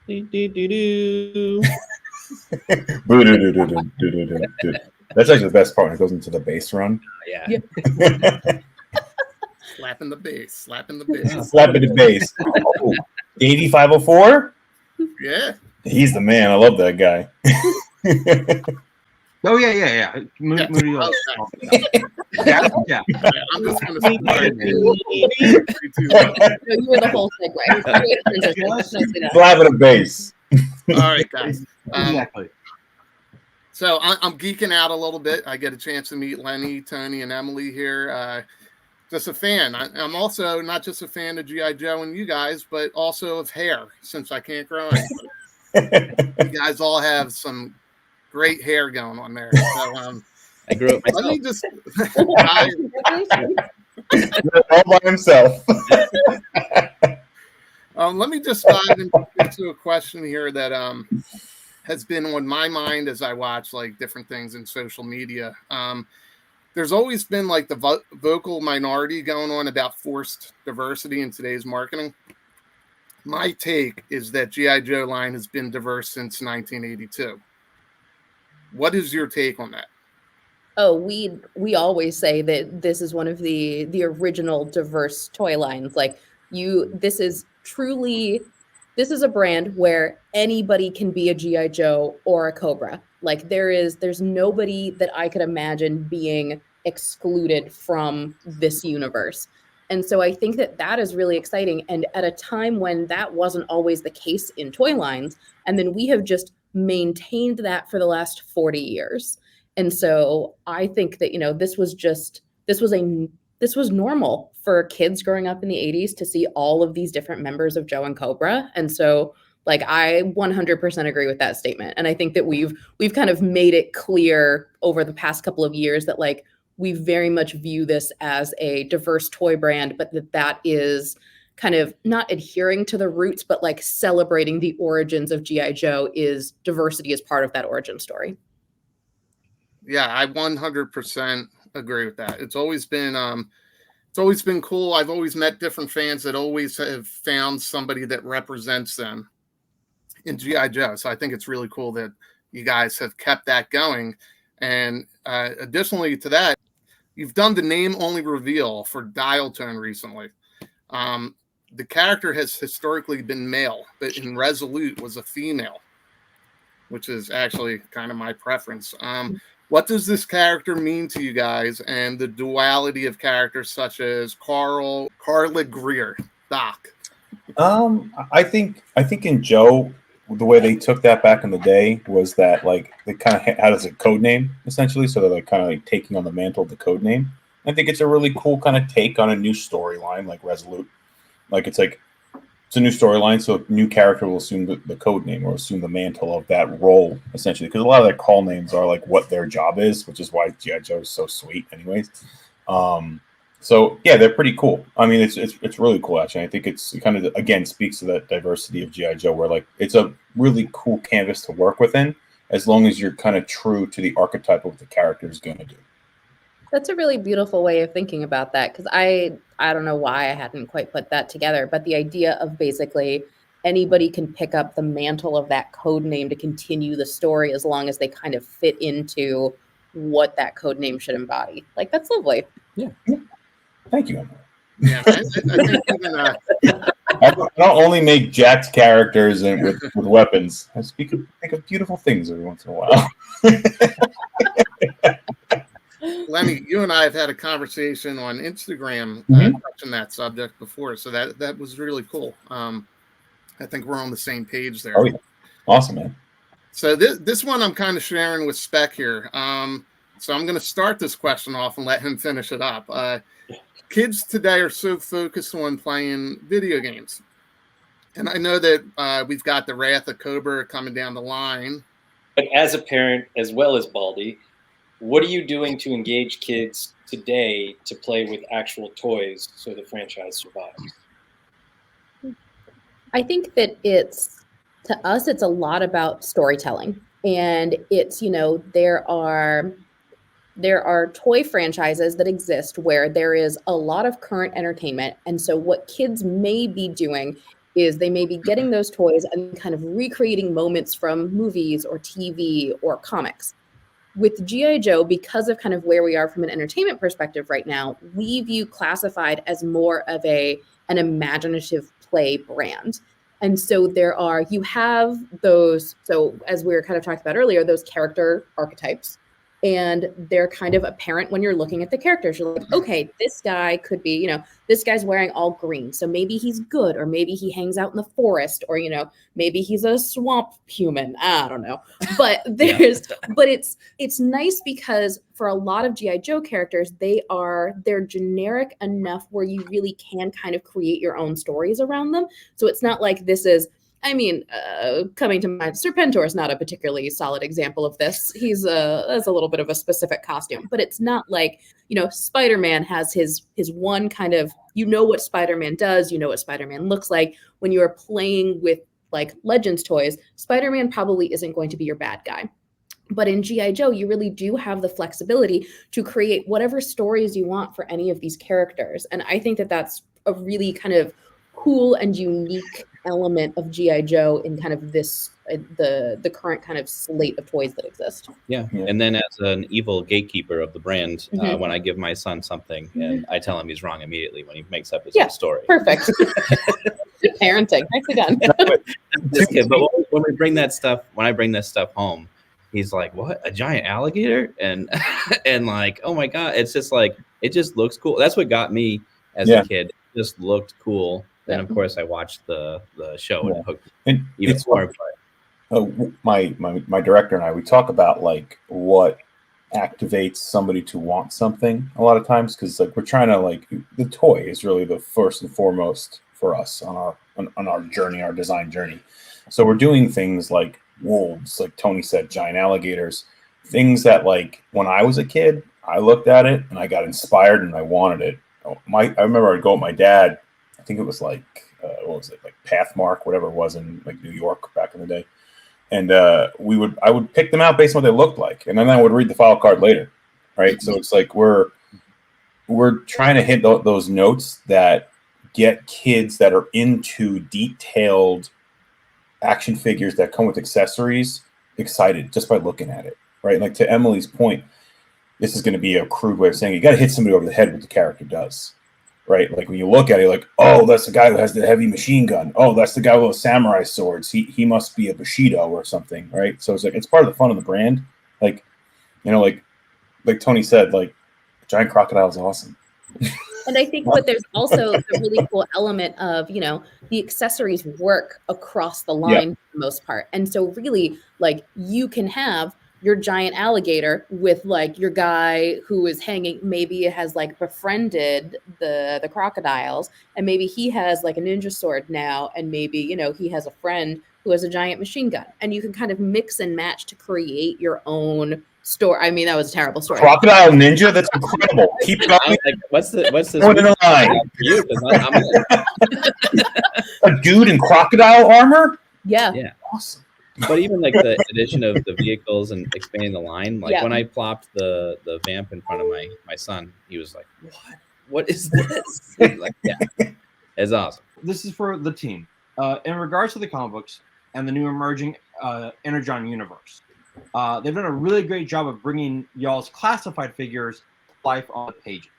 Do-do-do-do. Boo-doo-doo-doo-doo-doo-doo-doo. That's actually the best part when it goes into the bass run. Yeah. Yeah. Slapping the bass, slapping the bass. Slapping the bass. Oh, Davey 504? Yeah. He's the man. I love that guy. Oh yeah. Moody. Yeah. Yeah. I'm just gonna start. You were the whole segue. Great transition. Let's not say that. Slapping the bass. All right, guys. Exactly. So I'm geeking out a little bit. I get a chance to meet Lenny, Tony, and Emily here. Just a fan. I'm also not just a fan of G.I. Joe and you guys, but also of hair, since I can't grow any. You guys all have some great hair going on there. So I grew up let myself. me just All by himself. let me just dive into a question here that has been on my mind as I watch like different things in social media. There's always been like the vocal minority going on about forced diversity in today's marketing. My take is that G.I. Joe line has been diverse since 1982. What is your take on that? Oh, we always say that this is one of the original diverse toy lines. Like this is truly, this is a brand where anybody can be a GI Joe or a Cobra. Like there's nobody that I could imagine being excluded from this universe. And so I think that that is really exciting. And at a time when that wasn't always the case in toy lines, and then we have just maintained that for the last 40 years. And so I think that, this was normal for kids growing up in the 80s to see all of these different members of Joe and Cobra. And so like I 100% agree with that statement. And I think that we've kind of made it clear over the past couple of years that like we very much view this as a diverse toy brand, but that is kind of not adhering to the roots, but like celebrating the origins of G.I. Joe. Is diversity is part of that origin story. Yeah, I 100% agree with that. It's always been cool. I've always met different fans that always have found somebody that represents them in G.I. Joe. So I think it's really cool that you guys have kept that going. And additionally to that, you've done the name only reveal for Dial Tone recently. The character has historically been male, but in Resolute was a female, which is actually kind of my preference. What does this character mean to you guys, and the duality of characters such as Carla Greer, Doc? I think in Joe, the way they took that back in the day was that like they kind of had as a code name essentially, so they're like kind of like taking on the mantle of the code name. I think it's a really cool kind of take on a new storyline like Resolute. Like it's a new storyline, so a new character will assume the code name or assume the mantle of that role essentially, because a lot of their call names are like what their job is, which is why G.I. Joe is so sweet anyways. So yeah, they're pretty cool. I mean, it's really cool actually. I think it's kind of again speaks to that diversity of G.I. Joe, where like it's a really cool canvas to work within, as long as you're kind of true to the archetype of the character is going to do. That's a really beautiful way of thinking about that, because I don't know why I hadn't quite put that together, but the idea of basically anybody can pick up the mantle of that code name to continue the story as long as they kind of fit into what that code name should embody. Like that's lovely. Yeah. Thank you, Emma. Yeah, I think even, I don't only make jacked characters and with weapons. I think of beautiful things every once in a while. Lenny, you and I have had a conversation on Instagram touching that subject before, so that was really cool. I think we're on the same page there. Oh, yeah. Awesome, man. So this one I'm kind of sharing with Spec here. So I'm going to start this question off and let him finish it up. Kids today are so focused on playing video games. And I know that we've got the Wrath of Cobra coming down the line. But as a parent, as well as Baldy, what are you doing to engage kids today to play with actual toys so the franchise survives? I think that to us, it's a lot about storytelling. And it's, there are toy franchises that exist where there is a lot of current entertainment. And so what kids may be doing is they may be getting those toys and kind of recreating moments from movies or TV or comics. With G.I. Joe, because of kind of where we are from an entertainment perspective right now, we view Classified as more of an imaginative play brand. And so you have those, so as we were kind of talking about earlier, those character archetypes. And they're kind of apparent when you're looking at the characters. You're like, okay, this guy could be, this guy's wearing all green. So maybe he's good, or maybe he hangs out in the forest, or, maybe he's a swamp human. I don't know. But but it's nice because for a lot of G.I. Joe characters, they're generic enough where you really can kind of create your own stories around them. So it's not like this is, coming to mind, Serpentor is not a particularly solid example of this. That's a little bit of a specific costume, but it's not like, Spider-Man has his one kind of, what Spider-Man does, what Spider-Man looks like. When you are playing with like Legends toys, Spider-Man probably isn't going to be your bad guy. But in G.I. Joe, you really do have the flexibility to create whatever stories you want for any of these characters. And I think that that's a really kind of cool and unique element of G.I. Joe in kind of this the current kind of slate of toys that exist. Yeah. And then as an evil gatekeeper of the brand, Mhm. when I give my son something and I tell him he's wrong immediately when he makes up his own story. Perfect. Good parenting. Nicely done. Just kidding. But when we bring that stuff, when I bring this stuff home, he's like, "What? A giant alligator?" And and like, oh my god, it's just like it just looks cool. That's what got me as a kid. It just looked cool. Then of course I watched the show and it hooked me even more. My director and I, we talk about like what activates somebody to want something a lot of times, because like we're trying to, like, the toy is really the first and foremost for us on our journey, our design journey. So we're doing things like wolves, like Tony said, giant alligators, things that, like, when I was a kid, I looked at it and I got inspired and I wanted it. I remember I'd go with my dad. I think it was like what was it, like Pathmark, whatever it was in like New York back in the day. And I would pick them out based on what they looked like, and then I would read the file card later, right? So it's like we're trying to hit those notes that get kids that are into detailed action figures that come with accessories excited just by looking at it, right? Like, to Emily's point, this is going to be a crude way of saying you got to hit somebody over the head with what the character does. Right, like when you look at it, like, oh, that's the guy who has the heavy machine gun. Oh, that's the guy with those samurai swords. He must be a Bushido or something, right? So it's like it's part of the fun of the brand. Like, you know, like Tony said, like, giant crocodile is awesome. And I think there's also the really cool element of, you know, the accessories work across the line for the most part. And so really, like, you can have your giant alligator with like your guy who is hanging, maybe has like befriended the crocodiles, and maybe he has like a ninja sword now, and maybe, you know, he has a friend who has a giant machine gun, and you can kind of mix and match to create your own story. I mean, that was a terrible story. Crocodile ninja, that's incredible. Keep going. Like, what's this? Going in the line. A dude in crocodile armor? Yeah. Awesome. But even like the addition of the vehicles and expanding the line, like when I plopped the vamp in front of my son, he was like, what is this? Like, it's awesome. This is for the team. In regards to the comic books and the new emerging Energon Universe, they've done a really great job of bringing y'all's classified figures to life on the pages.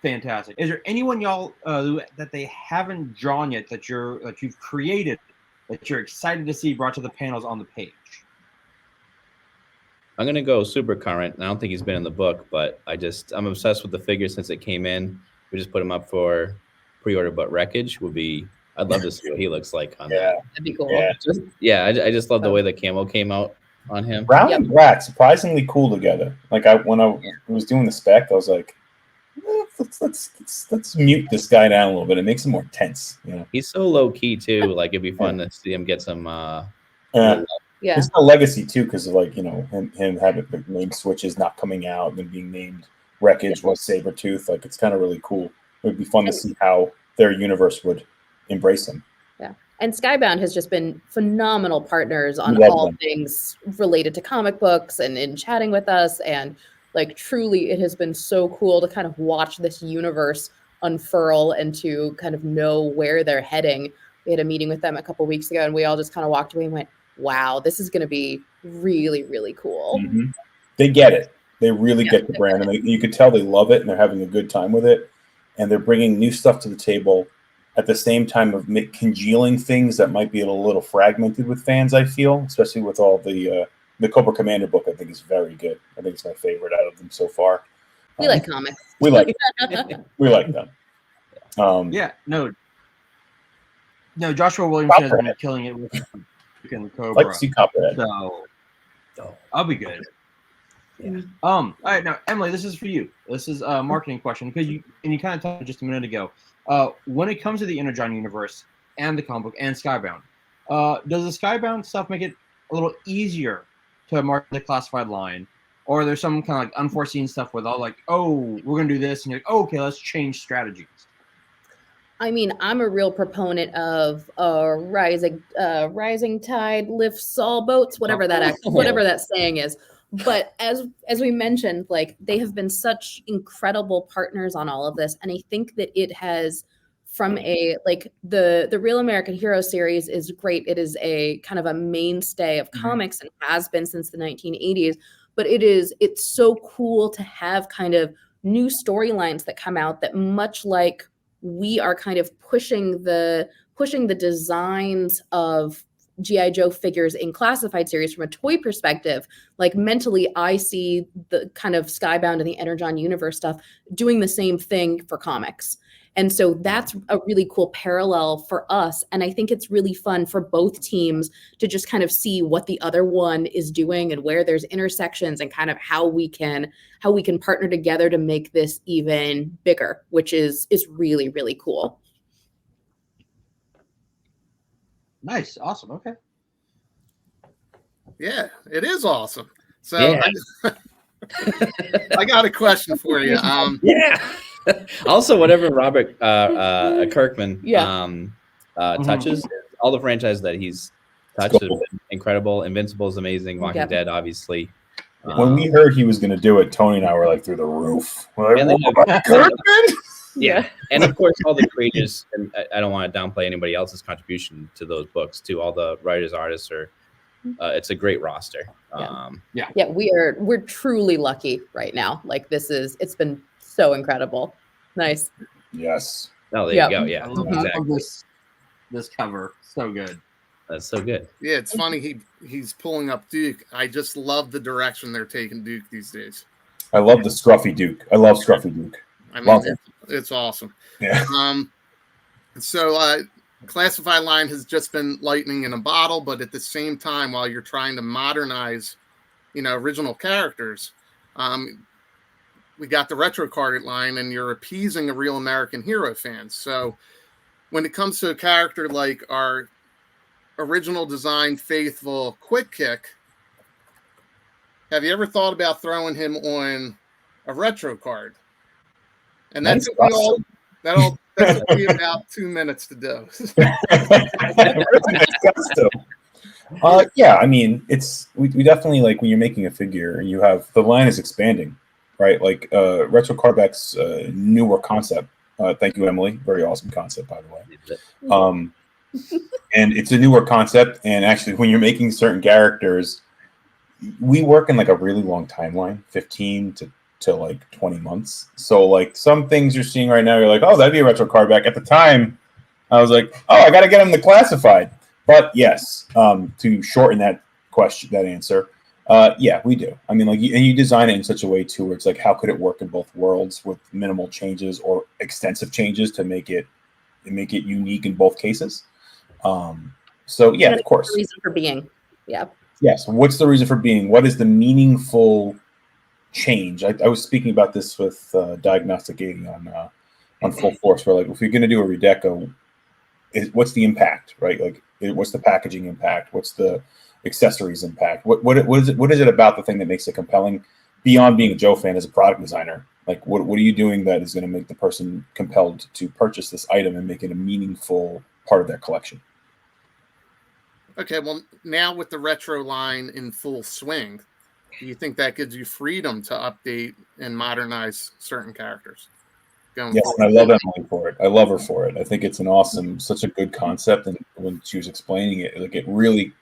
Fantastic. Is there anyone y'all that they haven't drawn yet that you've created that you're excited to see brought to the panels on the page? I'm gonna go super current. I don't think he's been in the book, but I'm obsessed with the figure since it came in. We just put him up for pre-order, but Wreckage would be. I'd love to see what he looks like on that. That'd be cool. I just love the way the camo came out on him. Brown and Rat, surprisingly cool together. Like when I was doing the spec, I was like, let's mute this guy down a little bit. It makes him more tense. You know, he's so low key too. Like, it'd be fun to see him get some. It's a legacy too, because of, like, you know, him having the name switches not coming out and being named Wreckage was Sabretooth. Like, it's kind of really cool. It would be fun to see how their universe would embrace him. Yeah. And Skybound has just been phenomenal partners on all things related to comic books and in chatting with us. And like, truly, it has been so cool to kind of watch this universe unfurl and to kind of know where they're heading. We had a meeting with them a couple weeks ago, and we all just kind of walked away and went, wow, this is going to be really, really cool. Mm-hmm. They get it. They really get the brand. And you could tell they love it, and they're having a good time with it. And they're bringing new stuff to the table at the same time of congealing things that might be a little fragmented with fans, I feel, especially with all the Cobra Commander book. I think is very good. I think it's my favorite out of them so far. We like comics. We like we like them. Joshua Williams has been killing it with Cobra. Like to see Copperhead. So I'll be good. Yeah. All right, now Emily, this is for you. This is a marketing question because you kind of talked just a minute ago. When it comes to the Energon Universe and the comic book and Skybound, does the Skybound stuff make it a little easier to market the classified line, or there's some kind of like unforeseen stuff with all like, oh, we're gonna do this, and you're like, oh, okay, let's change strategies? I mean, I'm a real proponent of rising tide lifts all boats, whatever that saying is. But as we mentioned, like, they have been such incredible partners on all of this, and I think that it has from a like the Real American Hero series is great. It is a kind of a mainstay of comics and has been since the 1980s. But it's so cool to have kind of new storylines that come out that, much like we are kind of pushing the designs of G.I. Joe figures in classified series from a toy perspective. Like mentally, I see the kind of Skybound and the Energon Universe stuff doing the same thing for comics. And so that's a really cool parallel for us. And I think it's really fun for both teams to just kind of see what the other one is doing and where there's intersections and kind of how we can partner together to make this even bigger, which is really, really cool. Nice. Awesome. Okay. Yeah, it is awesome. So Yeah. I got a question for you. Yeah. Also, whatever Robert Kirkman touches, all the franchises that he's touched have been incredible. Invincible is amazing. Walking Dead, obviously. When we heard he was going to do it, Tony and I were like through the roof. We're like, Kirkman? Yeah, and of course, all the creators. And I don't want to downplay anybody else's contribution to those books. To all the writers, artists, or it's a great roster. We're truly lucky right now. Like it's been so incredible. Nice. Yes. Oh, there you go. Yeah, I love this cover. So good. That's so good. Yeah, it's funny he's pulling up Duke. I just love the direction they're taking Duke these days. I love the Scruffy Duke. I love Scruffy Duke. I mean, it's awesome. Yeah. So classified line has just been lightning in a bottle, but at the same time, while you're trying to modernize, original characters, we got the retro carded line, and you're appeasing a Real American Hero fans. So when it comes to a character like our original design faithful Quick Kick, have you ever thought about throwing him on a retro card? And that'll be about 2 minutes to do. Yeah, I mean, we definitely, like, when you're making a figure and you have the line is expanding, right? Like retro cardback's newer concept. Thank you, Emily. Very awesome concept, by the way. And it's a newer concept. And actually, when you're making certain characters, we work in like a really long timeline, 15 to like 20 months. So like some things you're seeing right now, you're like, oh, that'd be a retro cardback. At the time, I was like, oh, I got to get them the classified. But yes, to shorten that answer, yeah, we do. I mean, like, and you design it in such a way too, where it's like, how could it work in both worlds with minimal changes or extensive changes to make it unique in both cases. So yeah, of course. The reason for being, yeah. Yes. What's the reason for being? What is the meaningful change? I was speaking about this with Diagnostic 80 on Full Force, where like, if you're going to do a redeco, what's the impact, right? Like, what's the packaging impact? What's the accessories impact? What is it about the thing that makes it compelling beyond being a Joe fan as a product designer? Like, what are you doing that is going to make the person compelled to purchase this item and make it a meaningful part of their collection? Okay, well, now with the retro line in full swing, do you think that gives you freedom to update and modernize certain characters? Yes, and I love Emily for it. I love her for it. I think it's such a good concept. And when she was explaining it, like, it really,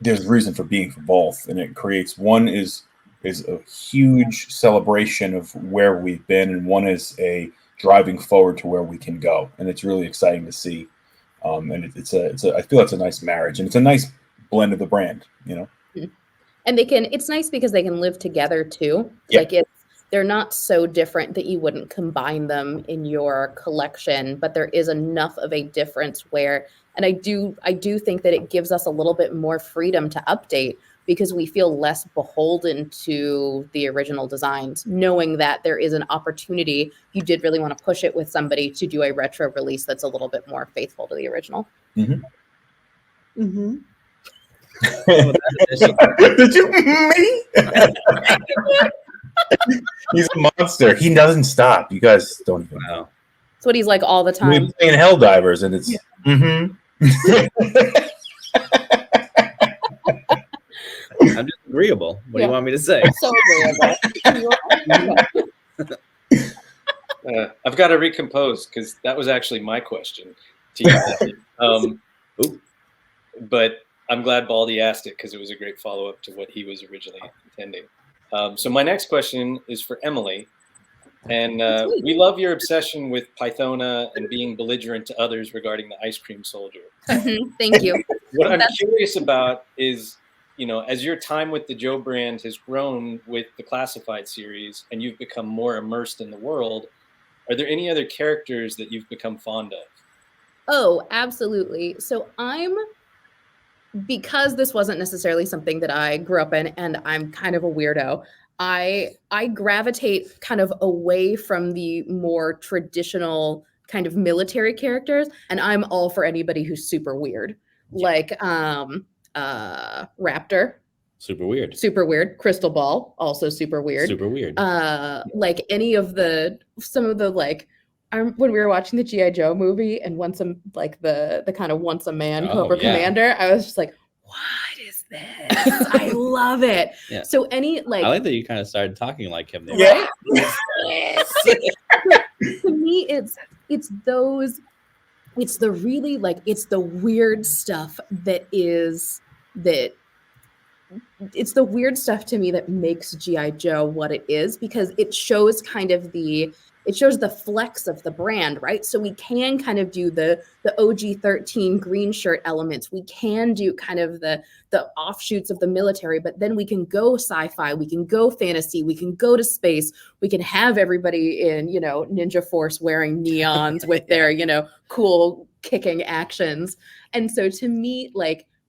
there's reason for being for both. And it creates, one is a huge celebration of where we've been, and one is a driving forward to where we can go. And it's really exciting to see. And I feel it's a nice marriage, and it's a nice blend of the brand, And it's nice because they can live together too. Yeah. Like they're not so different that you wouldn't combine them in your collection, but there is enough of a difference where, and I do think that it gives us a little bit more freedom to update because we feel less beholden to the original designs, knowing that there is an opportunity. You did really want to push it with somebody to do a retro release that's a little bit more faithful to the original. Mm-hmm. Mm-hmm. Did you me? He's a monster. He doesn't stop. You guys don't even know. That's what he's like all the time. We're playing Helldivers, and it's I'm just agreeable. What do you want me to say? So agreeable. I've got to recompose because that was actually my question to you. But I'm glad Baldy asked it because it was a great follow-up to what he was originally intending. So my next question is for Emily. And we love your obsession with Pythona and being belligerent to others regarding the ice cream soldier. Thank you. What I'm curious about is, you know, as your time with the Joe brand has grown with the Classified series and you've become more immersed in the world, are there any other characters that you've become fond of? Oh, absolutely. So because this wasn't necessarily something that I grew up in and I'm kind of a weirdo, I gravitate kind of away from the more traditional kind of military characters, and I'm all for anybody who's super weird. Like Raptor. Super weird. Super weird. Crystal Ball, also super weird. Super weird. Like any of some of the like when we were watching the G.I. Joe movie and the kind of once a man Cobra Commander, I was just like, what is this? I love it. Yeah. So I like that you kind of started talking like him there. Right? To me, it's the really it's the weird stuff it's the weird stuff to me that makes G.I. Joe what it is, because it shows kind of the flex of the brand, right? So we can kind of do the OG-13 green shirt elements. We can do kind of the offshoots of the military, but then we can go sci-fi, we can go fantasy, we can go to space, we can have everybody in, Ninja Force wearing neons with their, cool kicking actions. And so to me,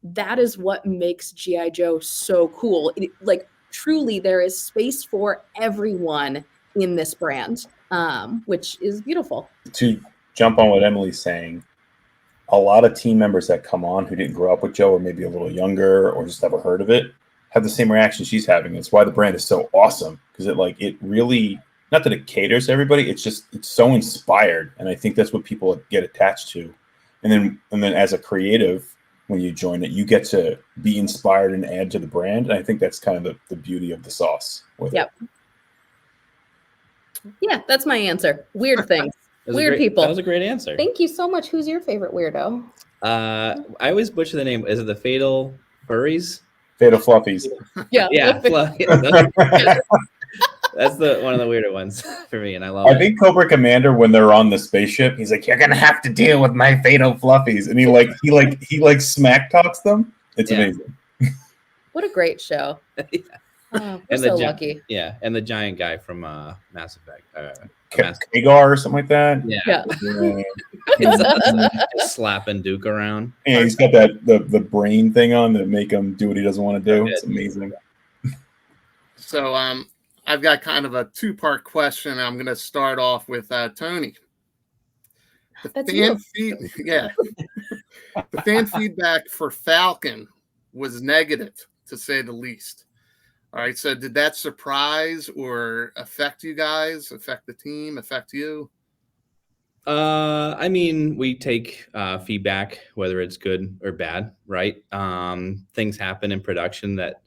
that is what makes G.I. Joe so cool. Truly, there is space for everyone in this brand, which is beautiful. To jump on what Emily's saying, a lot of team members that come on who didn't grow up with Joe or maybe a little younger or just never heard of it have the same reaction she's having. It's why the brand is so awesome, because it really, not that it caters to everybody, it's so inspired, and I think that's what people get attached to. And then as a creative, when you join it, you get to be inspired and add to the brand. And I think that's kind of the beauty of the sauce with it. Yeah, that's my answer. Weird things. Weird people. That was a great answer. Thank you so much. Who's your favorite weirdo? I always butcher the name. Is it the Fatal Furries? Fatal Fluffies. Yeah. That's one of the weirder ones for me, and I love it. I think Cobra Commander, when they're on the spaceship, he's like, "You're gonna have to deal with my Fatal Fluffies," and he smack talks them. It's amazing. What a great show! Oh, we're so lucky. Yeah, and the giant guy from Mass Effect, Kagar or something like that. Yeah. Slapping Duke around. And he's got the brain thing on that make him do what he doesn't want to do. It's amazing. So I've got kind of a two-part question. I'm going to start off with Tony. The fan feedback for Falcon was negative, to say the least. All right, so did that surprise or affect you guys, affect the team, affect you? I mean, we take feedback, whether it's good or bad, right? Things happen in production that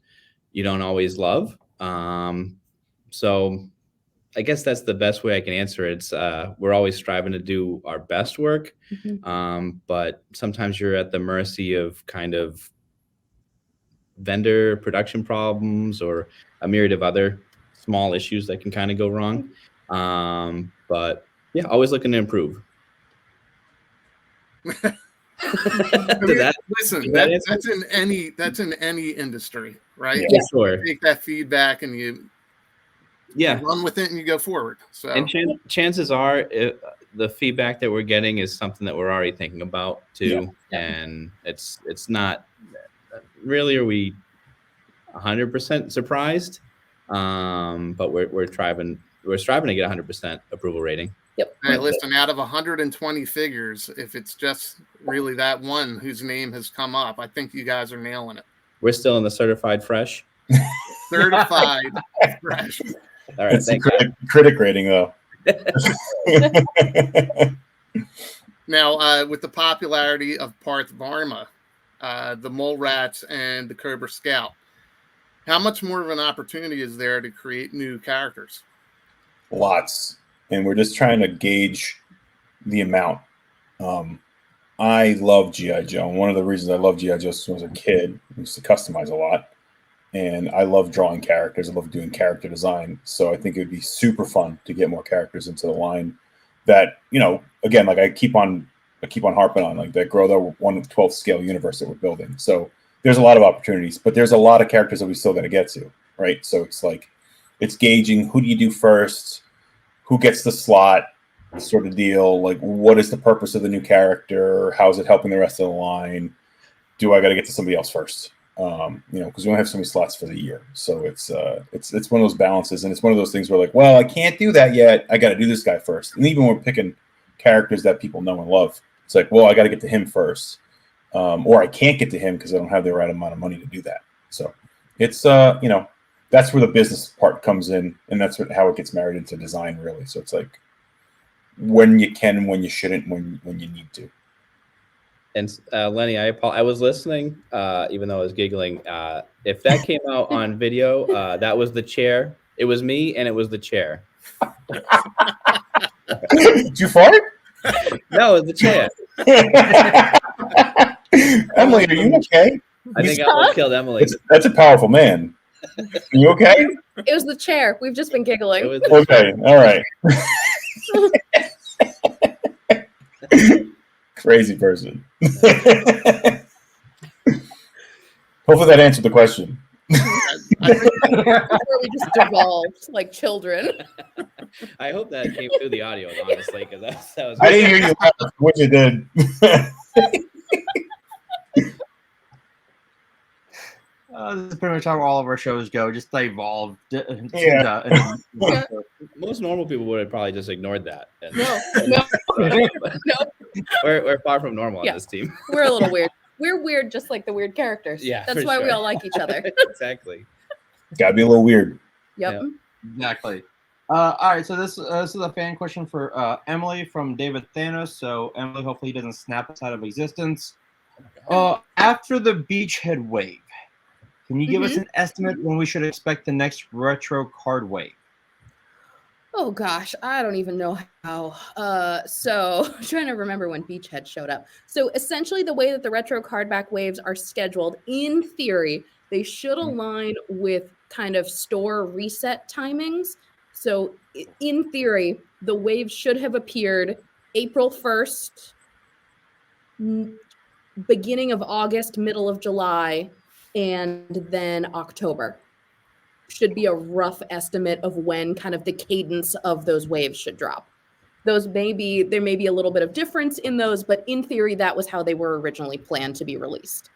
you don't always love. So I guess that's the best way I can answer it. It's we're always striving to do our best work, but sometimes you're at the mercy of kind of vendor production problems or a myriad of other small issues that can kind of go wrong. But yeah, always looking to improve. That's in any industry, right? Yeah, sure. You take that feedback and you run with it and you go forward. So, and chances are the feedback that we're getting is something that we're already thinking about too. And it's not really, are we 100% surprised? But we're striving to get 100% approval rating. Yep. All right, listen, out of 120 figures, if it's just really that one whose name has come up, I think you guys are nailing it. We're still in the certified fresh. Certified fresh. All right, thank you. Critic rating though. Now, with the popularity of Parth Varma, the Mole Rats, and the Cobra Scout, how much more of an opportunity is there to create new characters? Lots. and we're just trying to gauge the amount. I love G.I. Joe. And one of the reasons I love G.I. Joe is when I was a kid, I used to customize a lot. And I love drawing characters. I love doing character design. So I think it would be super fun to get more characters into the line that, you know, again, like I keep on harping on, like that grow the 1/12 scale universe that we're building. So there's a lot of opportunities, but there's a lot of characters that we still got to get to, right? So it's like, it's gauging who do you do first, who gets the slot, sort of deal. Like, what is the purpose of the new character? How is it helping the rest of the line? Do I got to get to somebody else first? You know, because we only have so many slots for the year. So it's one of those balances, and it's one of those things where like, well, I can't do that yet. I got to do this guy first. And even when we're picking characters that people know and love, it's like, well, I got to get to him first, or I can't get to him because I don't have the right amount of money to do that. So it's you know, that's where the business part comes in, and that's how it gets married into design, really. So it's like when you can, when you shouldn't, when you need to. And Lenny, I was listening, even though I was giggling. If that came out on video, that was the chair. It was me, and it was the chair. Did you fart? No, it was the chair. Emily, are you okay? I think I almost killed Emily. That's a powerful man. Are you okay? It was the chair. We've just been giggling. Okay, all right. Crazy person. Hopefully that answered the question. Where we just devolved like children. I hope that came through the audio, honestly, because that was. I didn't hear you laugh, what you did. This is pretty much how all of our shows go. Just they evolve. Yeah. Most normal people would have probably just ignored that. No. We're far from normal on this team. We're a little weird. We're weird, just like the weird characters. Yeah, that's why we all like each other. Exactly. Gotta be a little weird. Yep. Exactly. All right. So this is a fan question for Emily from David Thanos. So Emily, hopefully he doesn't snap us out of existence. After the Beachhead wave, can you give us an estimate when we should expect the next retro card wave? Oh gosh, I don't even know how. So I'm trying to remember when Beachhead showed up. So essentially the way that the retro card back waves are scheduled, in theory, they should align with kind of store reset timings. So in theory, the waves should have appeared April 1st, beginning of August, middle of July, and then October. Should be a rough estimate of when kind of the cadence of those waves should drop. There may be a little bit of difference in those, but in theory, that was how they were originally planned to be released.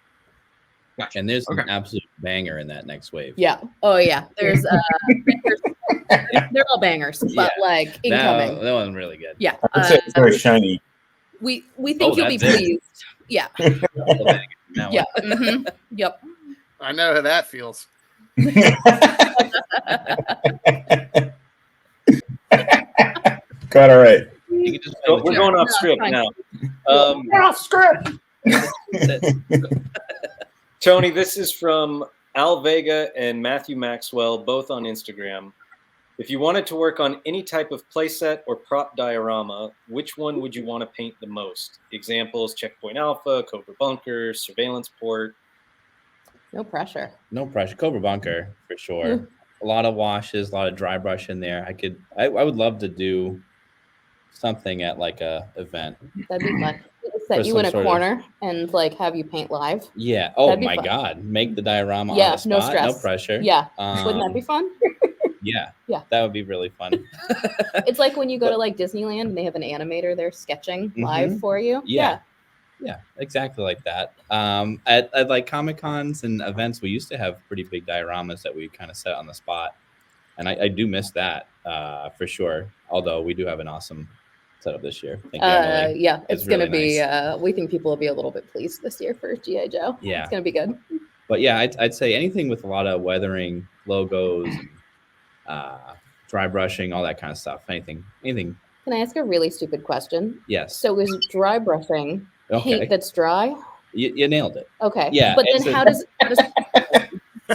Gotcha. And there's an absolute banger in that next wave. Yeah. Oh yeah. There's they're all bangers, but like incoming. That one's really good. Yeah. It's very shiny. We think you'll be pleased. Yeah. Yeah. Yep. I know how that feels. Got it right. We're going off script now. Off script. Tony, this is from Al Vega and Matthew Maxwell, both on Instagram. If you wanted to work on any type of playset or prop diorama, which one would you want to paint the most? Examples: Checkpoint Alpha, Cobra Bunker, Surveillance Port. No pressure. No pressure. Cobra Bunker for sure. A lot of washes, a lot of dry brush in there. I would love to do something at like a event. That'd be fun. Set you in a corner and like have you paint live. Yeah. Oh my God. Make the diorama on the spot. No stress. No pressure. Yeah. Wouldn't that be fun? Yeah. Yeah. That would be really fun. It's like when you go to like Disneyland and they have an animator there sketching live for you. Yeah. Yeah, exactly like that. At like Comic Cons and events, we used to have pretty big dioramas that we kind of set on the spot, and I do miss that for sure. Although we do have an awesome setup this year. Thank you, Emily. Yeah, it's really gonna be. nice. We think people will be a little bit pleased this year for G.I. Joe. Yeah, it's gonna be good. But yeah, I'd say anything with a lot of weathering, logos, dry brushing, all that kind of stuff. Anything. Can I ask a really stupid question? Yes. So is dry brushing paint that's dry? You nailed it. Okay. Yeah. But then how does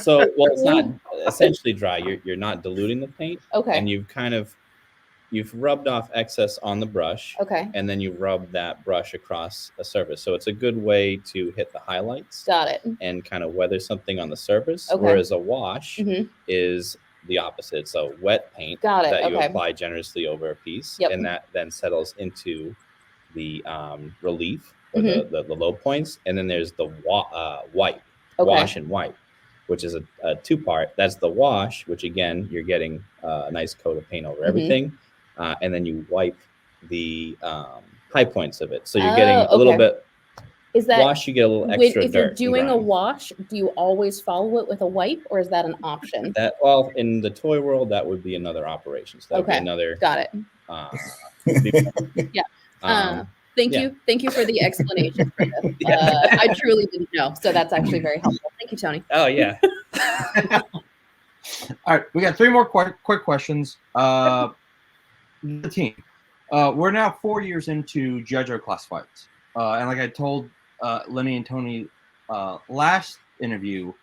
So, well, it's not essentially dry. You're not diluting the paint. Okay. And you've kind of you've rubbed off excess on the brush, Okay. and then you rub that brush across a surface. So it's a good way to hit the highlights. Got it. And kind of weather something on the surface. Okay. Whereas a wash Mhm. is the opposite. It's a wet paint Got it, that you okay. apply generously over a piece, Yep. and that then settles into the relief or Mhm. the low points. And then there's the wipe, Okay. wash and wipe, which is a two-part. That's the wash, which again, you're getting a nice coat of paint over Mhm. everything. And then you wipe the high points of it. So you're getting a little okay. bit, Is that wash, you get a little extra if you're dirt and doing a grime. wash, do you always follow it with a wipe, or is that an option? That, well, in the toy world, that would be another operation. So that would be Okay. another. Got it. Yeah. Thank you for the explanation for this. I truly didn't know, so that's actually very helpful. Thank you, Tony. Oh yeah. All right, we got 3 more quick questions. The team. We're now 4 years into G.I. Joe classifieds. And like I told Lenny and Tony last interview,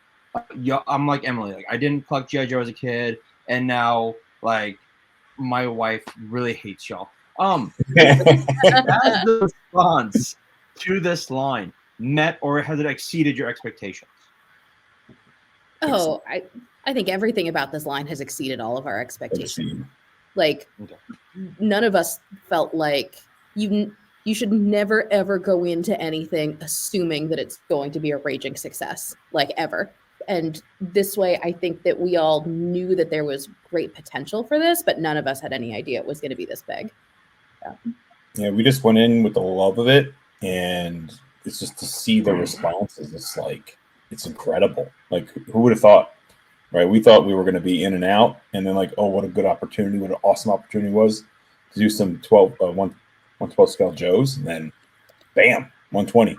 I'm like Emily. Like I didn't collect G.I. Joe as a kid, and now like my wife really hates y'all. Has the response to this line met or has it exceeded your expectations? Oh, I think everything about this line has exceeded all of our expectations. Like none of us felt like you should never ever go into anything assuming that it's going to be a raging success, like ever. And this way, I think that we all knew that there was great potential for this, but none of us had any idea it was going to be this big. Yeah, we just went in with the love of it, and it's just to see the responses. It's like, it's incredible. Like, who would have thought, right? We thought we were going to be in and out, and then like, oh, what a good opportunity, what an awesome opportunity was to do some 112 scale Joes, and then bam, 120.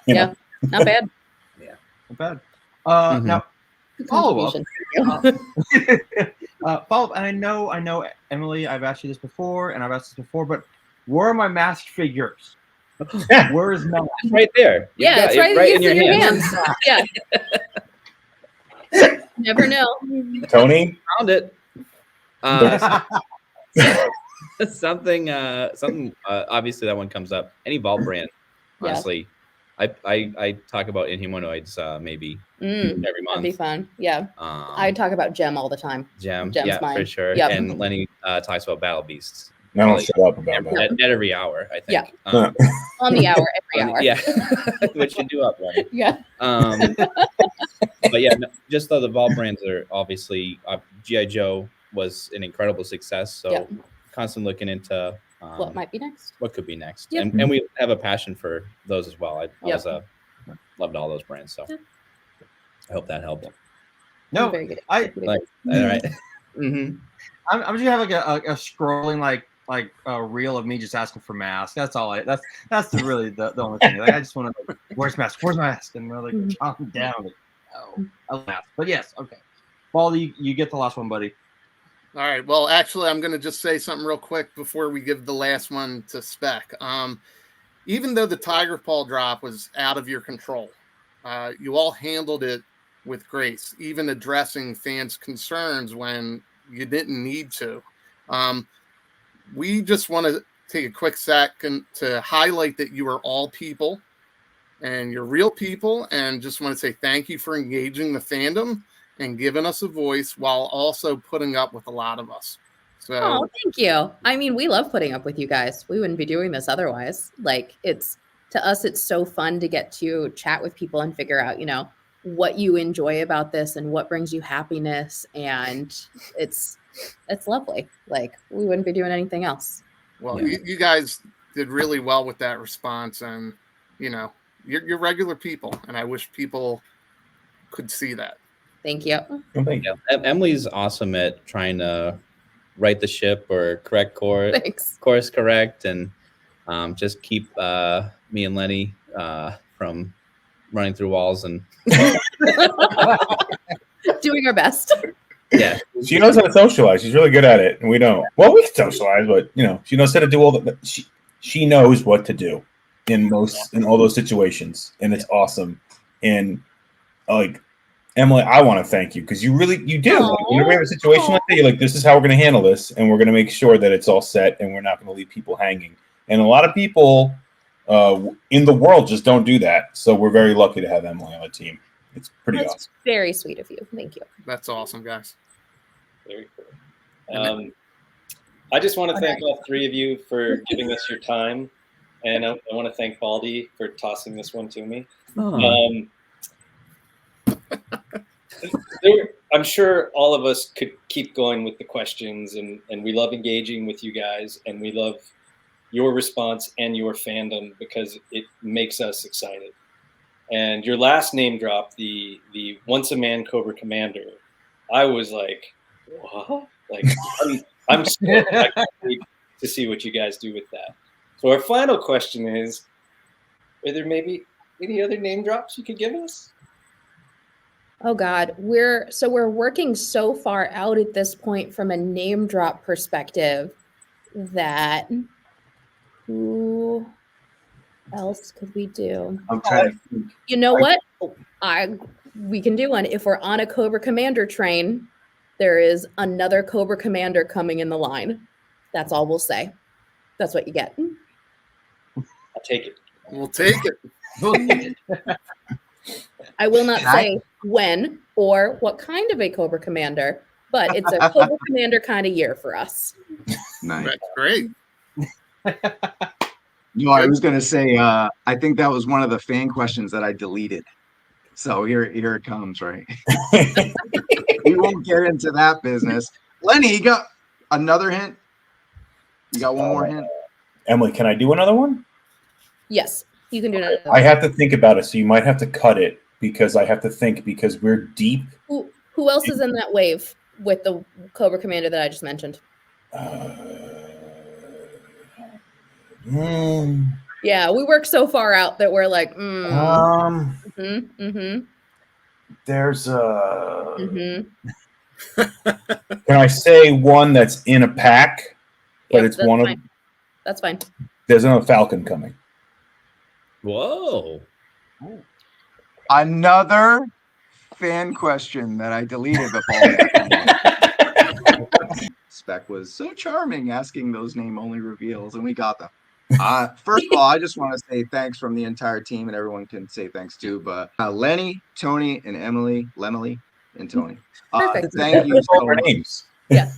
Yeah, not bad. Yeah, not bad. Now, follow up. Follow up. And I know, Emily, I've asked you this before, and I've asked this before, but where are my masked figures? Where is Mask? Right there. Yeah, it's right in your hands. Yeah. Never know. Tony found it. Something. Obviously, that one comes up. Any Vault brand, honestly. I talk about Inhumanoids maybe every month. That'd be fun. Yeah. I talk about Gem all the time. Gem's mine. for sure. Yep. And Lenny talks about Battle Beasts. I don't shut up about that. At every hour, I think. Yeah. On the hour, every hour. Yeah. Which you do up, Lenny. Yeah. But yeah, just though the Vault brands are obviously G.I. Joe was an incredible success. So constantly looking into what might be next. What could be next. Yep. And we have a passion for those as well. I was loved all those brands. So I hope that helped. No, very good. All right. I'm just gonna have like a scrolling like a reel of me just asking for masks. That's all. That's really the only thing. Like I just want to. Where's mask? Where's mask? And we're like calm down. Like, no, I laugh. But yes, okay. Baldy, you get the last one, buddy. All right. Well, actually, I'm going to just say something real quick before we give the last one to Spec. Even though the Tiger Paw drop was out of your control, you all handled it with grace, even addressing fans' concerns when you didn't need to. We just want to take a quick second to highlight that you are all people and you're real people, and just want to say thank you for engaging the fandom and giving us a voice while also putting up with a lot of us. So, thank you. I mean, we love putting up with you guys. We wouldn't be doing this otherwise. Like to us, it's so fun to get to chat with people and figure out, what you enjoy about this and what brings you happiness. And it's lovely. Like we wouldn't be doing anything else. Well, you guys did really well with that response, and you're regular people, and I wish people could see that. Thank you. Thank you. Emily's awesome at trying to right the ship or correct course correct, and just keep me and Lenny from running through walls and doing our best. Yeah, she knows how to socialize. She's really good at it, and we don't. Well, we can socialize, but she knows how to do all the. She knows what to do in all those situations, and it's awesome. And like Emily, I want to thank you because you do. Aw. Whenever we have a situation like that, you're like, this is how we're going to handle this, and we're going to make sure that it's all set, and we're not going to leave people hanging. And a lot of people in the world just don't do that. So we're very lucky to have Emily on the team. It's pretty That's awesome. very sweet of you. Thank you. That's awesome, guys. Very cool. I just want to thank all three of you for giving us your time. And I want to thank Baldy for tossing this one to me. I'm sure all of us could keep going with the questions, and we love engaging with you guys, and we love your response and your fandom because it makes us excited. And your last name drop, the Once a Man Cobra Commander, I was like, what? Like, I'm scared. I can't wait to see what you guys do with that. So our final question is, are there maybe any other name drops you could give us? Oh God, we're working so far out at this point from a name drop perspective that who else could we do? I'm trying to think. You know what? We can do one. If we're on a Cobra Commander train, there is another Cobra Commander coming in the line. That's all we'll say. That's what you get. I'll take it. We'll take it. I will not say when or what kind of a Cobra Commander, but it's a Cobra Commander kind of year for us. Nice. That's great. No, I was going to say, I think that was one of the fan questions that I deleted. So here it comes, right? We won't get into that business. Lenny, you got another hint? You got one more hint? Emily, can I do another one? Yes, you can do that. I have to think about it, so you might have to cut it because I have to think because we're deep. Who else is in that wave with the Cobra Commander that I just mentioned? Yeah, we work so far out that we're like, There's Mm-hmm. Can I say one that's in a pack, but Yep, it's that's one fine. of? That's fine. There's another Falcon coming. Whoa. Another fan question that I deleted before. Spec was so charming asking those name-only reveals, and we got them. First of all, I just want to say thanks from the entire team, and everyone can say thanks too. But Lenny, Tony, and Emily, Lemily, and Tony. Perfect. Thank you so much. Names. Yeah.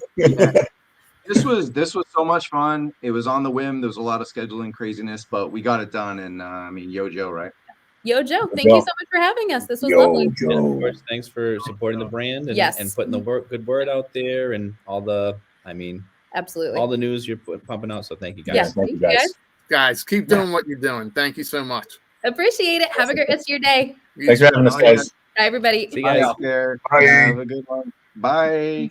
This was so much fun. It was on the whim. There was a lot of scheduling craziness, but we got it done. And I mean, Yo Joe, right? Yo Joe, thank you so much for having us. This was lovely. And of course, thanks for supporting the brand and, Yes. and putting the good word out there and all the, absolutely, all the news you're pumping out. So thank you guys. Yeah, thank you guys. Guys, keep doing what you're doing. Thank you so much. Appreciate it. Have a great rest of your day. Thanks for having us, guys. Bye, everybody. See you guys. Bye. Bye. Have a good one. Bye.